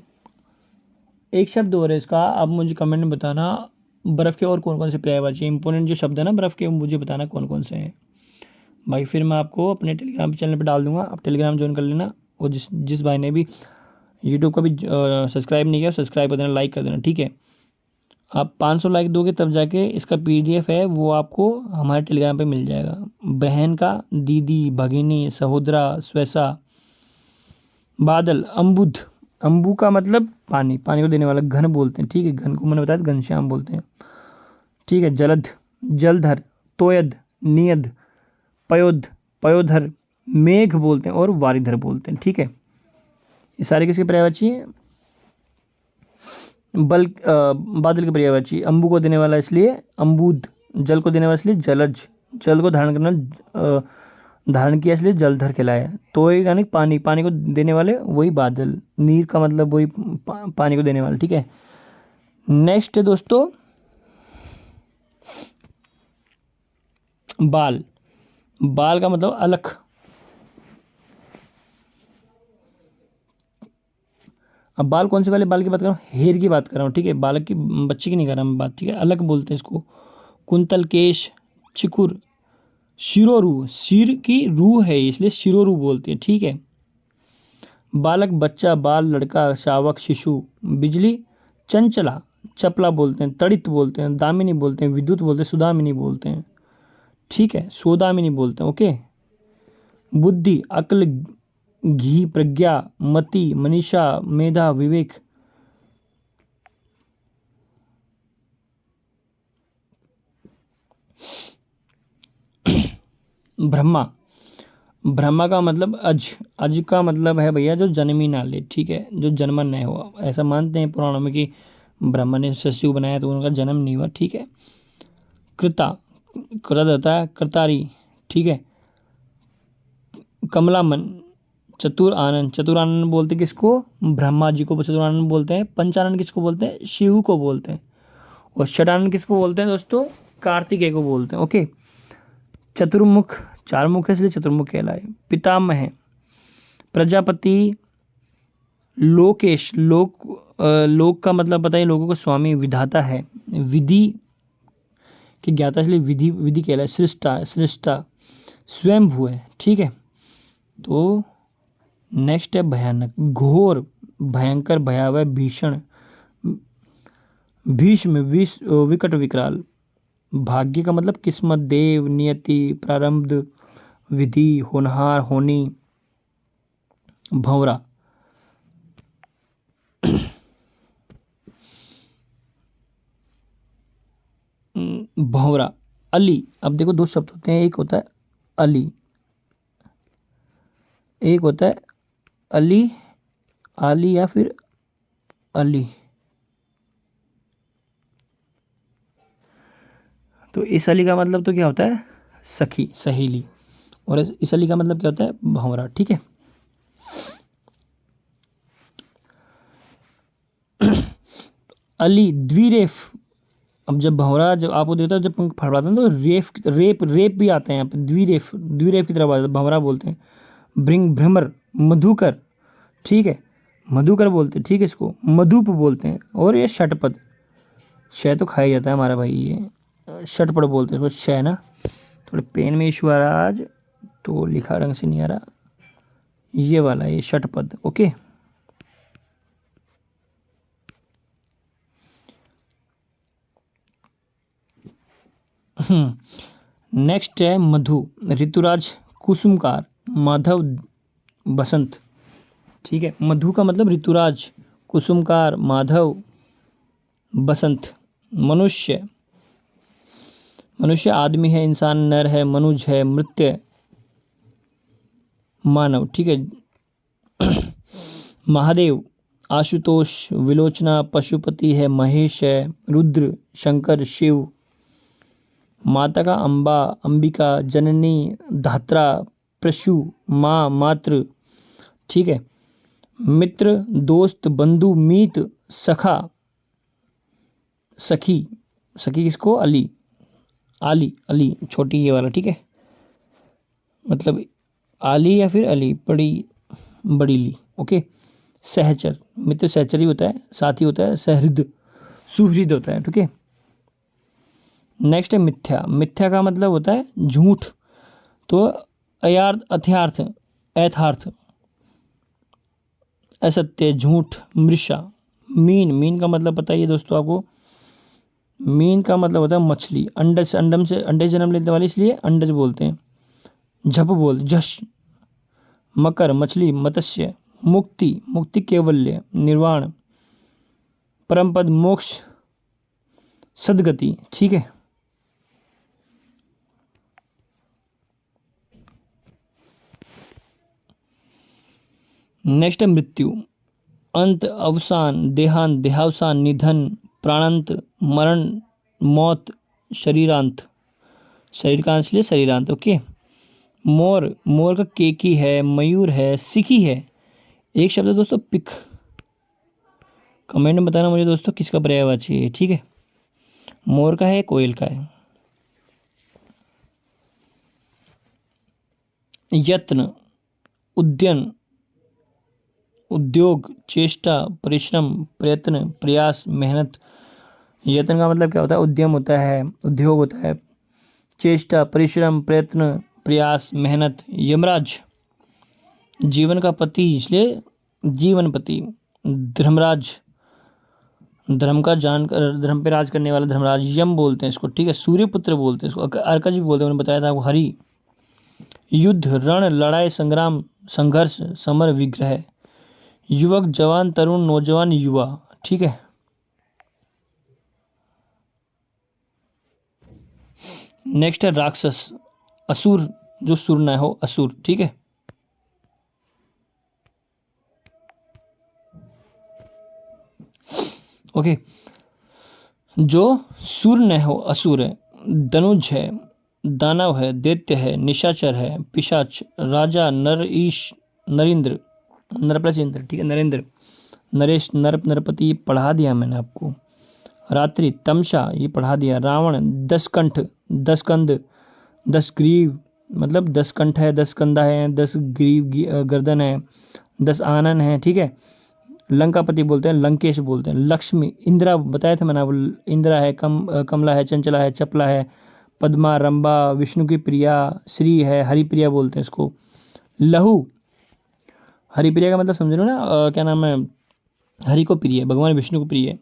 एक शब्द और है इसका, आप मुझे कमेंट में बताना बर्फ के और कौन कौन से पर्यायवाची हैं। इंपोर्टेंट जो शब्द है ना बर्फ के, मुझे बताना कौन कौन से हैं भाई। फिर मैं आपको अपने टेलीग्राम चैनल पर डाल दूंगा, आप टेलीग्राम ज्वाइन कर लेना। और जिस भाई ने भी यूट्यूब का भी सब्सक्राइब नहीं किया, सब्सक्राइब कर देना, लाइक कर देना। ठीक है, आप 500 लाइक दोगे तब जाके इसका PDF है वो आपको हमारे टेलीग्राम पे मिल जाएगा। बहन का दीदी, भगिनी, सहोदरा, स्वैसा। बादल, अम्बुद, अम्बु का मतलब पानी, पानी को देने वाला, घन बोलते हैं। ठीक है, घन को मैंने बताया घनश्याम बोलते हैं। ठीक है, जलध, जलधर, तोयद, नियद, पयोध, पयोधर, मेघ बोलते हैं और वारिधर बोलते हैं। ठीक है, ये सारे किसके पर्यायवाची हैं? बादल के पर्यायवाची। अम्बु को देने वाला इसलिए अम्बुद, जल को देने वाला इसलिए जलज, जल को धारण करना धारण किया इसलिए जलधर कहलाया। तो यानी पानी, पानी को देने वाले वही बादल। नीर का मतलब वही पानी को देने वाले। ठीक है, नेक्स्ट है दोस्तों बाल। बाल का मतलब अलख। अब बाल कौन से वाले बाल की बात कर रहा हूँ? हेयर की बात कर रहा हूँ। ठीक है, बालक की, बच्चे की नहीं कर रहा मैं बात। ठीक है, अलग बोलते हैं इसको। कुंतल, केश, चिकुर, शिरोरू, सिर की रूह है इसलिए शिरोरू बोलते हैं। ठीक है, बालक, बच्चा, बाल, लड़का, शावक, शिशु। बिजली, चंचला, चपला बोलते हैं, तड़ित बोलते हैं, दामिनी बोलते हैं, विद्युत बोलते हैं, सुदामिनी बोलते हैं। ठीक है, सोदामिनी बोलते हैं। ओके, बुद्धि, अक्ल, घी, प्रज्ञा, मति, मनीषा, मेधा, विवेक। ब्रह्मा, ब्रह्मा का मतलब अज, अज का मतलब है भैया जो जन्मी ना ले। ठीक है, जो जन्म नहीं हुआ, ऐसा मानते हैं पुराणों में कि ब्रह्मा ने सृष्टि को बनाया तो उनका जन्म नहीं हुआ। ठीक है, कृता, कृत होता है कृतारी। ठीक है, कमलामन, चतुर आनंद, चतुर आनंद बोलते हैं किसको? ब्रह्मा जी को चतुर आनंद बोलते हैं। पंचानन किसको बोलते हैं? शिव को बोलते हैं। और षडानंद किसको बोलते हैं दोस्तों? कार्तिकेय को बोलते हैं। ओके, चतुर्मुख, चार मुख है इसलिए चतुर्मुख कहलाए। पितामह है, प्रजापति, लोकेश, लोक का मतलब बताइए, लोगों को स्वामी, विधाता है, विधि के ज्ञाता इसलिए विधि, विधि कहलाए। सृष्टा, सृष्टा, स्वयंभू है। ठीक है, तो नेक्स्ट है भयानक, घोर, भयंकर, भयावह, भीषण, भीष्म, विकट, विकराल। भाग्य का मतलब किस्मत, देव, नियति, प्रारब्ध, विधि, होनहार, होनी, भंवरा। भंवरा, अली। अब देखो दो शब्द होते हैं, एक होता है अली, एक होता है अली, आली या फिर अली। तो इस अली का मतलब तो क्या होता है? सखी, सहेली। और इस अली का मतलब क्या होता है? भंवरा। ठीक है, अली द्विरेफ। अब जब भंवरा जब आपको देता है, जब पंख फड़फड़ाता है तो रेप रेप भी आता है यहाँ पे, द्विरेफ द्विरेफ की तरफ आ जाता है, भंवरा बोलते हैं। भ्रमर, मधुकर, ठीक है, मधुकर बोलते हैं, ठीक है, इसको मधुप बोलते हैं। और ये षटपद, शय तो खाया जाता है हमारा भाई, ये षटपद बोलते हैं इसको, शय ना। थोड़े पेन में इशू आ रहा है आज, तो लिखा रंग से नहीं आ रहा, ये वाला ये षटपद। ओके, नेक्स्ट है मधु, ऋतुराज, कुसुमकार, माधव, बसंत, ठीक है। मधु का मतलब ऋतुराज, कुसुमकार, माधव, बसंत। मनुष्य, मनुष्य आदमी है, इंसान नर है, मनुज है, मृत्य मानव, ठीक है। महादेव, आशुतोष, विलोचना, पशुपति है, महेश है, रुद्र, शंकर, शिव। माता का अम्बा, अंबिका, जननी, धात्रा, प्रशु, माँ, मातृ, ठीक है। मित्र, दोस्त, बंधु, मीत, सखा, सखी, सखी किसको, अली, आली, अली छोटी ये वाला, ठीक है, मतलब आली या फिर अली, बड़ी बड़ी ली। ओके। सहचर, मित्र सहचर ही होता है, साथी होता है। सहृद, सुहृद होता है, ठीक है। नेक्स्ट है मिथ्या, मिथ्या का मतलब होता है झूठ, तो अयार्थ, अथ्यार्थ, यथार्थ, असत्य, झूठ, मृषा। मीन, मीन का मतलब बताइए दोस्तों आपको, मीन का मतलब होता है मछली। अंडज, अंडम से अंडे जन्म लेने वाली, इसलिए अंडज बोलते हैं। झप बोल, झश। मकर, मछली, मत्स्य। मुक्ति, मुक्ति कैवल्य, निर्वाण। परमपद, मोक्ष, सदगति, ठीक है। नेक्स्ट है मृत्यु, अंत, अवसान, देहांत, देहावसान, निधन, प्राणांत, मरण, मौत, शरीरांत, शरीर का अंत इसलिए शरीरांत। ओके। मोर, मोर का केकी है, मयूर है, सिखी है। एक शब्द है दोस्तों पिक, कमेंट में बताना मुझे दोस्तों किसका पर्यायवाची है, ठीक है। मोर का है, कोयल का है। यत्न, उद्यन, उद्योग, चेष्टा, परिश्रम, प्रयत्न, प्रयास, मेहनत। यत्न का मतलब क्या होता है, उद्यम होता है, उद्योग होता है, चेष्टा, परिश्रम, प्रयत्न, प्रयास, मेहनत। यमराज, जीवन का पति इसलिए जीवनपति। धर्मराज, धर्म का जानकर, धर्म पे राज करने वाला धर्मराज, यम बोलते हैं इसको, ठीक है। सूर्यपुत्र बोलते हैं इसको, अर्कज भी बोलते हैं, उन्होंने बताया था आपको। हरि, युद्ध, रण, लड़ाई, संग्राम, संघर्ष, समर, विग्रह। युवक, जवान, तरुण, नौजवान, युवा, ठीक है। नेक्स्ट है राक्षस, असुर, जो सुर न हो, असुर, ठीक है। ओके, जो सुर न हो, असुर है। धनुज है, दानव है, दैत्य है, निशाचर है, पिशाच, राजा, नर, ईश, नरेंद्र, नर प्लस इंद्र, ठीक है, नरेंद्र, नरेश, नरप, नरपति, ये पढ़ा दिया मैंने आपको। रात्रि, तमशा, ये पढ़ा दिया। रावण, 10 कंठ, 10 कंध, 10 ग्रीव, मतलब 10 कंठ है, 10 कंधा है, 10 ग्रीव गर्दन है, 10 आनन है, ठीक है। लंकापति बोलते हैं, लंकेश बोलते हैं। लक्ष्मी, इंदिरा बताया था मैंने आपको, इंदिरा है, कमला है, चंचला है, चपला है, पद्मा, रंबा, विष्णु की प्रिया, श्री है, हरिप्रिया बोलते हैं इसको। लहू, हरिप्रिया का मतलब समझ लो ना, क्या नाम है, हरि को प्रिय है, भगवान विष्णु को प्रिय है।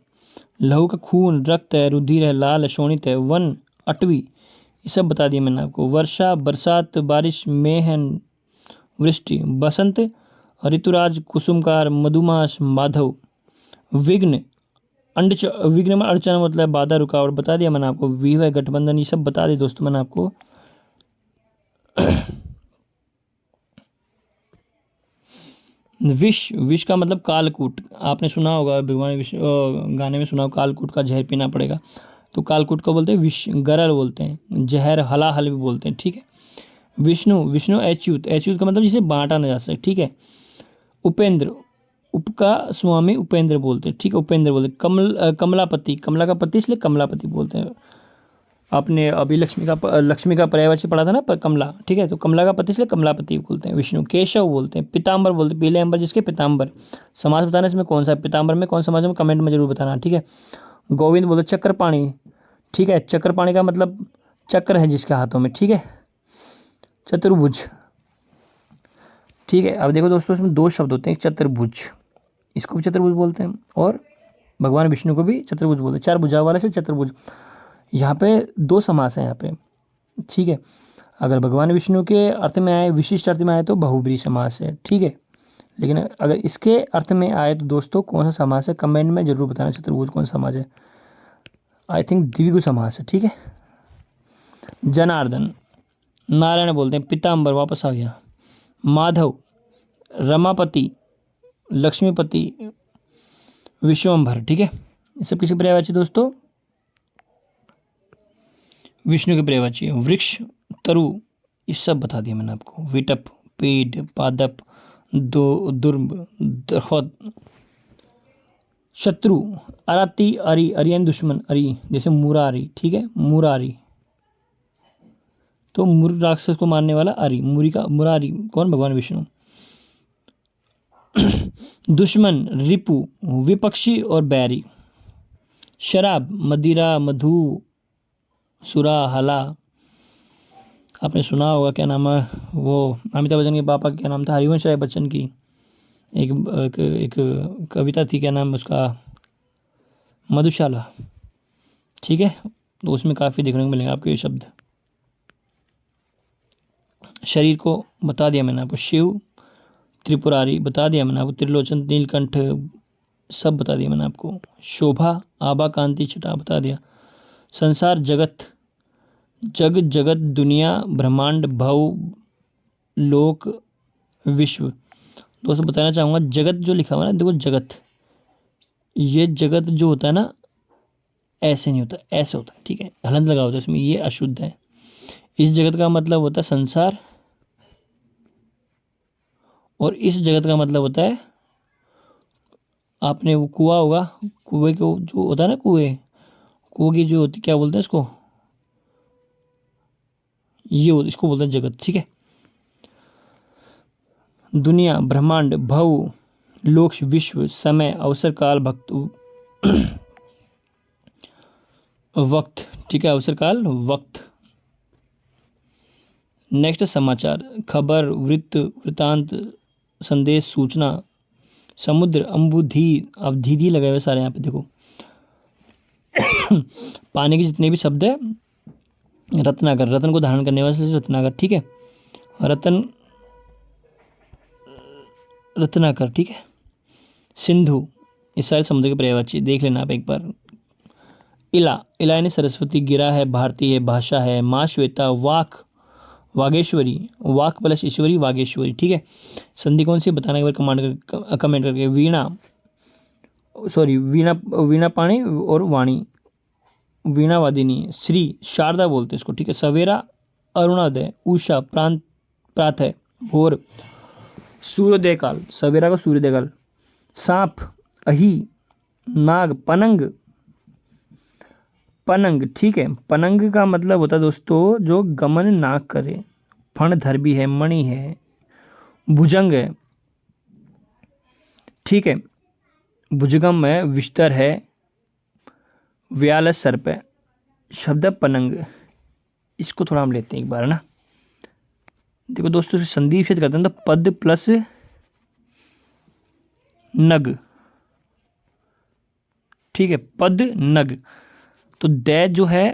लहू का खून, रक्त है, रुधिर है, लाल है, शोणित है। वन, अटवी, ये सब बता दिया मैंने आपको। वर्षा, बरसात, बारिश, मेह, वृष्टि। बसंत, ऋतुराज, कुसुमकार, मधुमास, माधव। विघ्न, विघ्न में अड़चन मतलब बाधा, रुकावट, बता दिया मैंने आपको। विवाह, गठबंधन, ये सब बता दिए दोस्तों मैंने आपको। विष, विष का मतलब कालकूट, आपने सुना होगा, भगवान विष गाने में सुना होगा, कालकूट का जहर पीना पड़ेगा, तो कालकूट को बोलते हैं विष, गरल बोलते हैं, जहर, हलाहल भी बोलते हैं, ठीक है। विष्णु, विष्णु अच्युत, अच्युत का मतलब जिसे बांटा ना जा सके, ठीक है। उपेंद्र, उपका स्वामी उपेंद्र बोलते हैं, ठीक है, उपेंद्र बोलते हैं। कमलापति, कमला का पति इसलिए कमलापति बोलते हैं। आपने अभी लक्ष्मी का पर्यायवाची पढ़ा था ना, पर कमला, ठीक है, तो कमला का पति इसलिए कमलापति बोलते हैं। विष्णु केशव बोलते हैं। पीताम्बर बोलते हैं, पीले अंबर जिसके पीताम्बर। समास बताना इसमें कौन सा है, पीताम्बर में कौन सा समास है, कमेंट में जरूर बताना, ठीक है। गोविंद बोलते चक्रपाणी, ठीक है, चक्रपाणी का मतलब चक्र है जिसके हाथों में, ठीक है। चतुर्भुज, ठीक है। अब देखो दोस्तों, इसमें दो शब्द होते हैं, एक चतुर्भुज, इसको भी चतुर्भुज बोलते हैं, और भगवान विष्णु को भी चतुर्भुज बोलते हैं, चार भुजा वाले से चतुर्भुज। यहाँ पे दो समास हैं यहाँ पे, ठीक है। अगर भगवान विष्णु के अर्थ में आए, विशिष्ट अर्थ में आए तो बहुब्री समास है, ठीक है। लेकिन अगर इसके अर्थ में आए तो दोस्तों कौन सा समास है, कमेंट में जरूर बताना चतुर्भुज कौन सा समास है। आई थिंक द्विगु समास है, ठीक है। जनार्दन, नारायण बोलते हैं। पीताम्बर वापस आ गया। माधव, रमापति, लक्ष्मीपति, विश्वम्भर, ठीक है। ये सब किसी पर्यायवाची दोस्तों, विष्णु के पर्यायवाची है। वृक्ष, तरु, ये सब बता दिया मैंने आपको। विटप, पेड़, पादप, दुर्ब, दरख्त, शत्रु, अराती, अरी, अरियन दुश्मन, अरी जैसे मुरारी, ठीक है, मुरारी, तो मुर राक्षस को मारने वाला अरी, मुरी का मुरारी कौन, भगवान विष्णु। दुश्मन, रिपु, विपक्षी और बैरी। शराब, मदिरा, मधु, सुरा, हला। आपने सुना होगा, क्या नाम है वो, अमिताभ बच्चन के पापा क्या नाम था, हरिवंश राय बच्चन की एक कविता थी, क्या नाम उसका, मधुशाला, ठीक है। तो उसमें काफ़ी देखने को मिलेंगे आपको ये शब्द। शरीर को बता दिया मैंने आपको। शिव, त्रिपुरारी बता दिया मैंने आपको। त्रिलोचन, नीलकंठ, सब बता दिया मैंने आपको। शोभा, आभा, कांति, छटा बता दिया। संसार, जगत, जग, जगत, दुनिया, ब्रह्मांड, भव, लोक, विश्व। दोस्तों बताना चाहूँगा, जगत जो लिखा हुआ है ना, देखो जगत, ये जगत जो होता है ना, ऐसे नहीं होता, ऐसे होता है, ठीक है, हलंत लगा होता है इसमें, ये अशुद्ध है। इस जगत का मतलब होता है संसार, और इस जगत का मतलब होता है, आपने वो कुआं होगा, कुएं को जो होता है ना, कुएं की जो होती, क्या बोलते हैं इसको, इसको बोलते हैं जगत, ठीक है। दुनिया, ब्रह्मांड, भव, लोक, विश्व, समय, अवसर, काल, भक्त, वक्त, ठीक है, अवसर, काल, वक्त। नेक्स्ट समाचार, खबर, वृत्त, वृतांत, संदेश, सूचना। समुद्र, अम्बुधि, अब धी लगे हुए सारे यहाँ पे देखो। पानी के जितने भी शब्द है, रत्नाकर, रतन को धारण करने वाले रत्नाकर, ठीक है, रत्नाकर, ठीक है। सिंधु, इस सारे समुद्र के पर्यायवाची देख लेना आप एक बार। इला, इला यानी सरस्वती। गिरा है, भारती है, भाषा है। माँ श्वेता, वाक, वागेश्वरी, वाक प्लस ईश्वरी, वागेश्वरी, ठीक है। संधि कौन सी बताना एक बार कमेंट करके। वीणा, सॉरी, वीणा पाणी और वाणी, वीणावादिनी। श्री, शारदा बोलते हैं इसको, ठीक है। सवेरा, अरुणोदय, उषा, प्रातः, भोर, सूर्योदय काल, सवेरा का सूर्योदय काल। सांप, अही, नाग, पनंग, ठीक है। पनंग का मतलब होता है दोस्तों जो गमन ना करे। फणधर भी है, मणि है, भुजंग है, ठीक है, भुजगम है, विस्तर है, व्याल सर्प है। शब्द है पनंग। इसको थोड़ा हम लेते हैं एक बार, है ना। देखो दोस्तों, संधि से करते हैं तो पद प्लस नग, ठीक है, पद नग। तो दै जो है,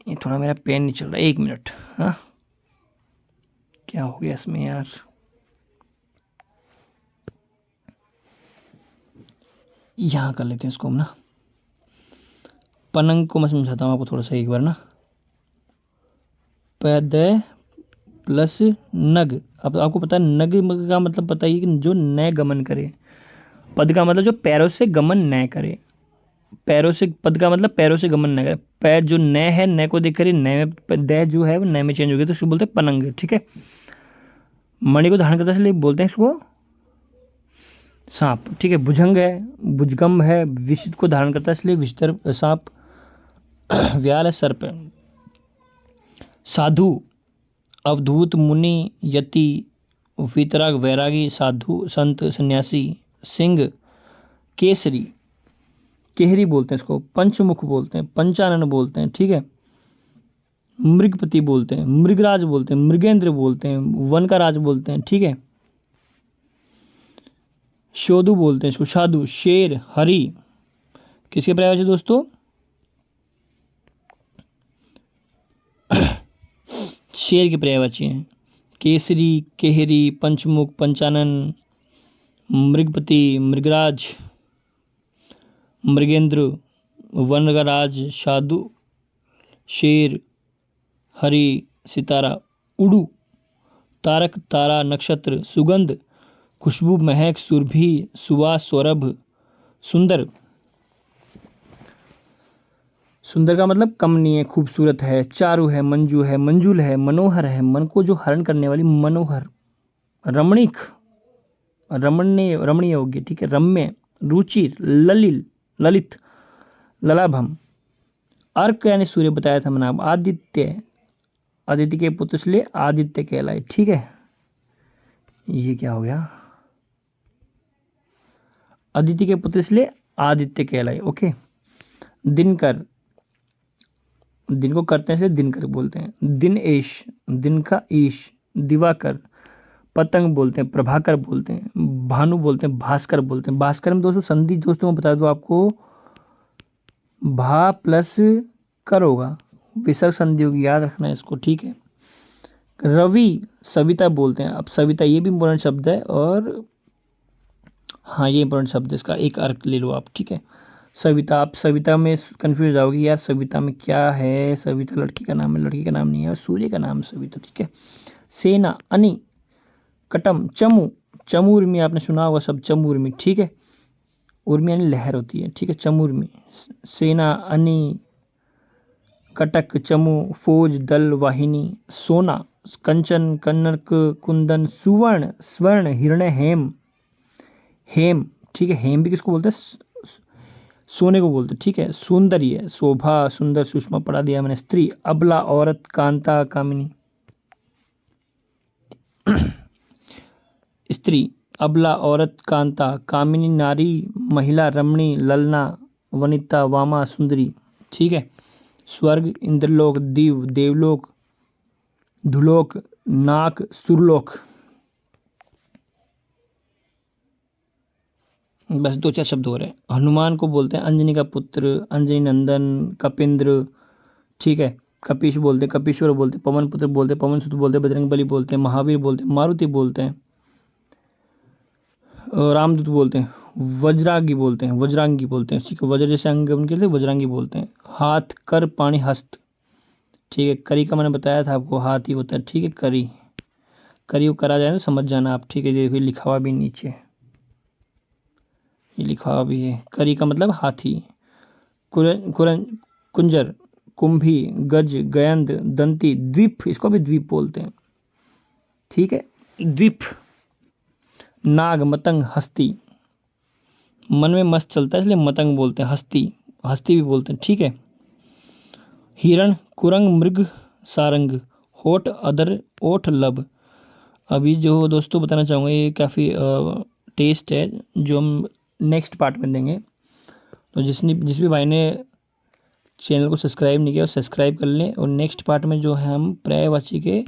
ये थोड़ा मेरा पेन नहीं चल रहा, एक मिनट, हाँ क्या हो गया इसमें यार, यहाँ कर लेते हैं इसको हम ना। पनंग को मैं समझाता हूँ आपको थोड़ा सा एक बार ना। पद प्लस नग। अब आपको पता है नग का मतलब पता ही कि जो नए गमन करे। पद का मतलब जो पैरों से गमन न करे। पैरों से, पद का मतलब पैरों से गमन न करे। पैर जो नए है, नए को देख कर ही नए में दे जो है वो नए में चेंज हो गया, तो उसको बोलते हैं पनंग, ठीक है। मणि को धारण करता है इसलिए बोलते हैं इसको सांप, ठीक है। भुजंग है, भुजगम है, विषित को धारण करता है इसलिए विषधर सांप। व्याल है, सर्प है। साधु, अवधूत, मुनि, यति, वीतराग, वैरागी, साधु, संत, सन्यासी। सिंह, केसरी, केहरी बोलते हैं इसको, पंचमुख बोलते हैं, पंचानन बोलते हैं, ठीक है। मृगपति बोलते हैं, मृगराज बोलते हैं, मृगेंद्र बोलते हैं, वन का राज बोलते हैं, ठीक है। शोधु बोलते हैं इसको, साधु। शेर, हरि, किसके पर्यायवाची दोस्तों? शेर के पर्यायवाची हैं। केसरी, केहरी, पंचमुख, पंचानन, मृगपति, मृगराज, मृगेंद्र, वन का राज, साधु, शेर, हरि, सितारा, उड़ू, तारक, तारा, नक्षत्र, सुगंध, खुशबू, महक, सुरभि, सुवास, सौरभ, सुंदर। सुंदर का मतलब कमनीय, खूबसूरत है। चारु है, मंजू है, मंजुल है, मनोहर है, मन को जो हरण करने वाली, मनोहर। रमणीक, रमणीय योग्य, ठीक है। रम्य, रुचिर, ललिल, ललित, ललाभम। अर्क यानी सूर्य बताया था मैंने। आदित्य, आदित्य के पुत्र इसलिए आदित्य कहलाए, ठीक है। ये क्या हो गया? आदित्य के पुत्र इसलिए आदित्य कहलाए, ओके। दिनकर, दिन को करते हैं इसलिए दिनकर बोलते हैं। दिनेश, दिन का ईश। दिवाकर, पतंग बोलते हैं, प्रभाकर बोलते हैं, भानु बोलते हैं, भास्कर बोलते हैं। भास्कर में दोस्तों संधि, दोस्तों मैं बता दूं आपको, भा प्लस कर होगा, विसर्ग संधि होगी, याद रखना है इसको, ठीक है। रवि, सविता बोलते हैं। अब सविता ये भी इंपॉर्टेंट शब्द है, और हाँ ये इंपॉर्टेंट शब्द है, इसका एक अर्थ ले लो आप, ठीक है। सविता, आप सविता में कंफ्यूज आओगी यार, सविता में क्या है? सविता लड़की का नाम है, लड़की का नाम नहीं है, सूर्य का नाम सविता, ठीक है। सेना, अनि, कटम, चमू, चमू उर्मी आपने सुना होगा सब, चमू उर्मी, ठीक है। उर्मी यानी लहर होती है, ठीक है, चमू उर्मी। सेना, अनि, कटक, चमू, फौज, दल, वाहिनी। सोना, कंचन, कनक, कुंदन, सुवर्ण, स्वर्ण, हिरण्य, हेम, हेम, ठीक है। हेम भी किसको बोलते हैं? सोने को बोलते हैं, ठीक है। सौंदर्य, शोभा, सुंदर, सुषमा पढ़ा दिया मैंने। स्त्री, अबला, औरत, कांता, कामिनी। स्त्री, अबला, औरत, कांता, कामिनी, नारी, महिला, रमणी, ललना, वनिता, वामा, सुंदरी, ठीक है। स्वर्ग, इंद्रलोक, दिव, देवलोक, धुलोक, नाक, सुरलोक। बस दो चार शब्द हो रहे हैं। हनुमान को बोलते हैं अंजनी का पुत्र, अंजनी नंदन, कपिंद्र, ठीक है। कपीश बोलते हैं, कपीश्वर बोलते हैं, पवन पुत्र बोलते हैं, पवन सुत बोलते हैं, बजरंग बली बोलते हैं, महावीर बोलते हैं, मारुति बोलते हैं, रामदूत बोलते हैं, वज्रांगी बोलते हैं, वज्रांगी बोलते हैं, ठीक है। वज्र जैसे अंग उनके लिए वज्रांगी बोलते हैं। हाथ, कर, पाणी, हस्त, ठीक है। करी का मैंने बताया था आपको, हाथ ही होता है, ठीक है। करी, करी को करा जाए तो समझ जाना आप, ठीक है। ये फिर लिखा हुआ भी नीचे, ये लिखा हुआ भी है। करी का मतलब हाथी। कुंजर, कुंभी, गज, गयंद, दंती, द्वीप, इसको भी द्वीप बोलते हैं, ठीक है, द्वीप। नाग, मतंग, हस्ती, मन में मस्त चलता है इसलिए मतंग बोलते हैं। हस्ती, हस्ती भी बोलते हैं, ठीक है। हिरण, कुरंग, मृग, सारंग। होठ, अदर, ओठ, लब। अभी जो दोस्तों बताना चाहूँगा, ये काफ़ी टेस्ट है जो हम नेक्स्ट पार्ट में देंगे। तो जिस भी भाई ने चैनल को सब्सक्राइब नहीं किया वो सब्सक्राइब कर लें, और नेक्स्ट पार्ट में जो है हम पर्यायवाची के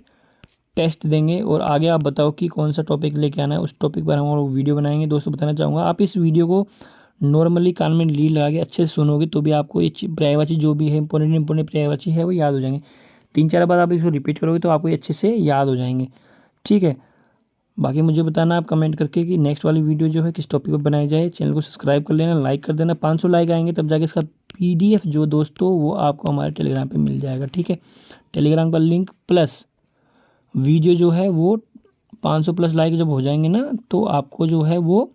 टेस्ट देंगे, और आगे आप बताओ कि कौन सा टॉपिक लेके आना है, उस टॉपिक पर हम वीडियो बनाएंगे। दोस्तों बताना चाहूँगा, आप इस वीडियो को नॉर्मली कान में लीड लगा के अच्छे से सुनोगे तो भी आपको ये पर्यायवाची जो भी है इंपॉर्टेंट पर्यायवाची है वो याद हो जाएंगे। 3-4 बार आप इसको रिपीट करोगे तो आपको ये अच्छे से याद हो जाएंगे, ठीक है। बाकी मुझे बताना आप कमेंट करके कि नेक्स्ट वाली वीडियो जो है किस टॉपिक पर बनाई जाए। चैनल को सब्सक्राइब कर लेना, लाइक कर देना। 500 लाइक आएंगे तब जाके इसका PDF जो दोस्तों वो आपको हमारे टेलीग्राम पे मिल जाएगा, ठीक है। टेलीग्राम का लिंक प्लस वीडियो जो है वो 500 प्लस लाइक जब हो जाएंगे ना तो आपको जो है वो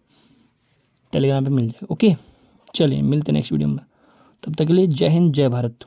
टेलीग्राम पे मिल जाएगा, ओके। चलिए मिलते हैं नेक्स्ट वीडियो में, तब तक के लिए जय हिंद, जय भारत।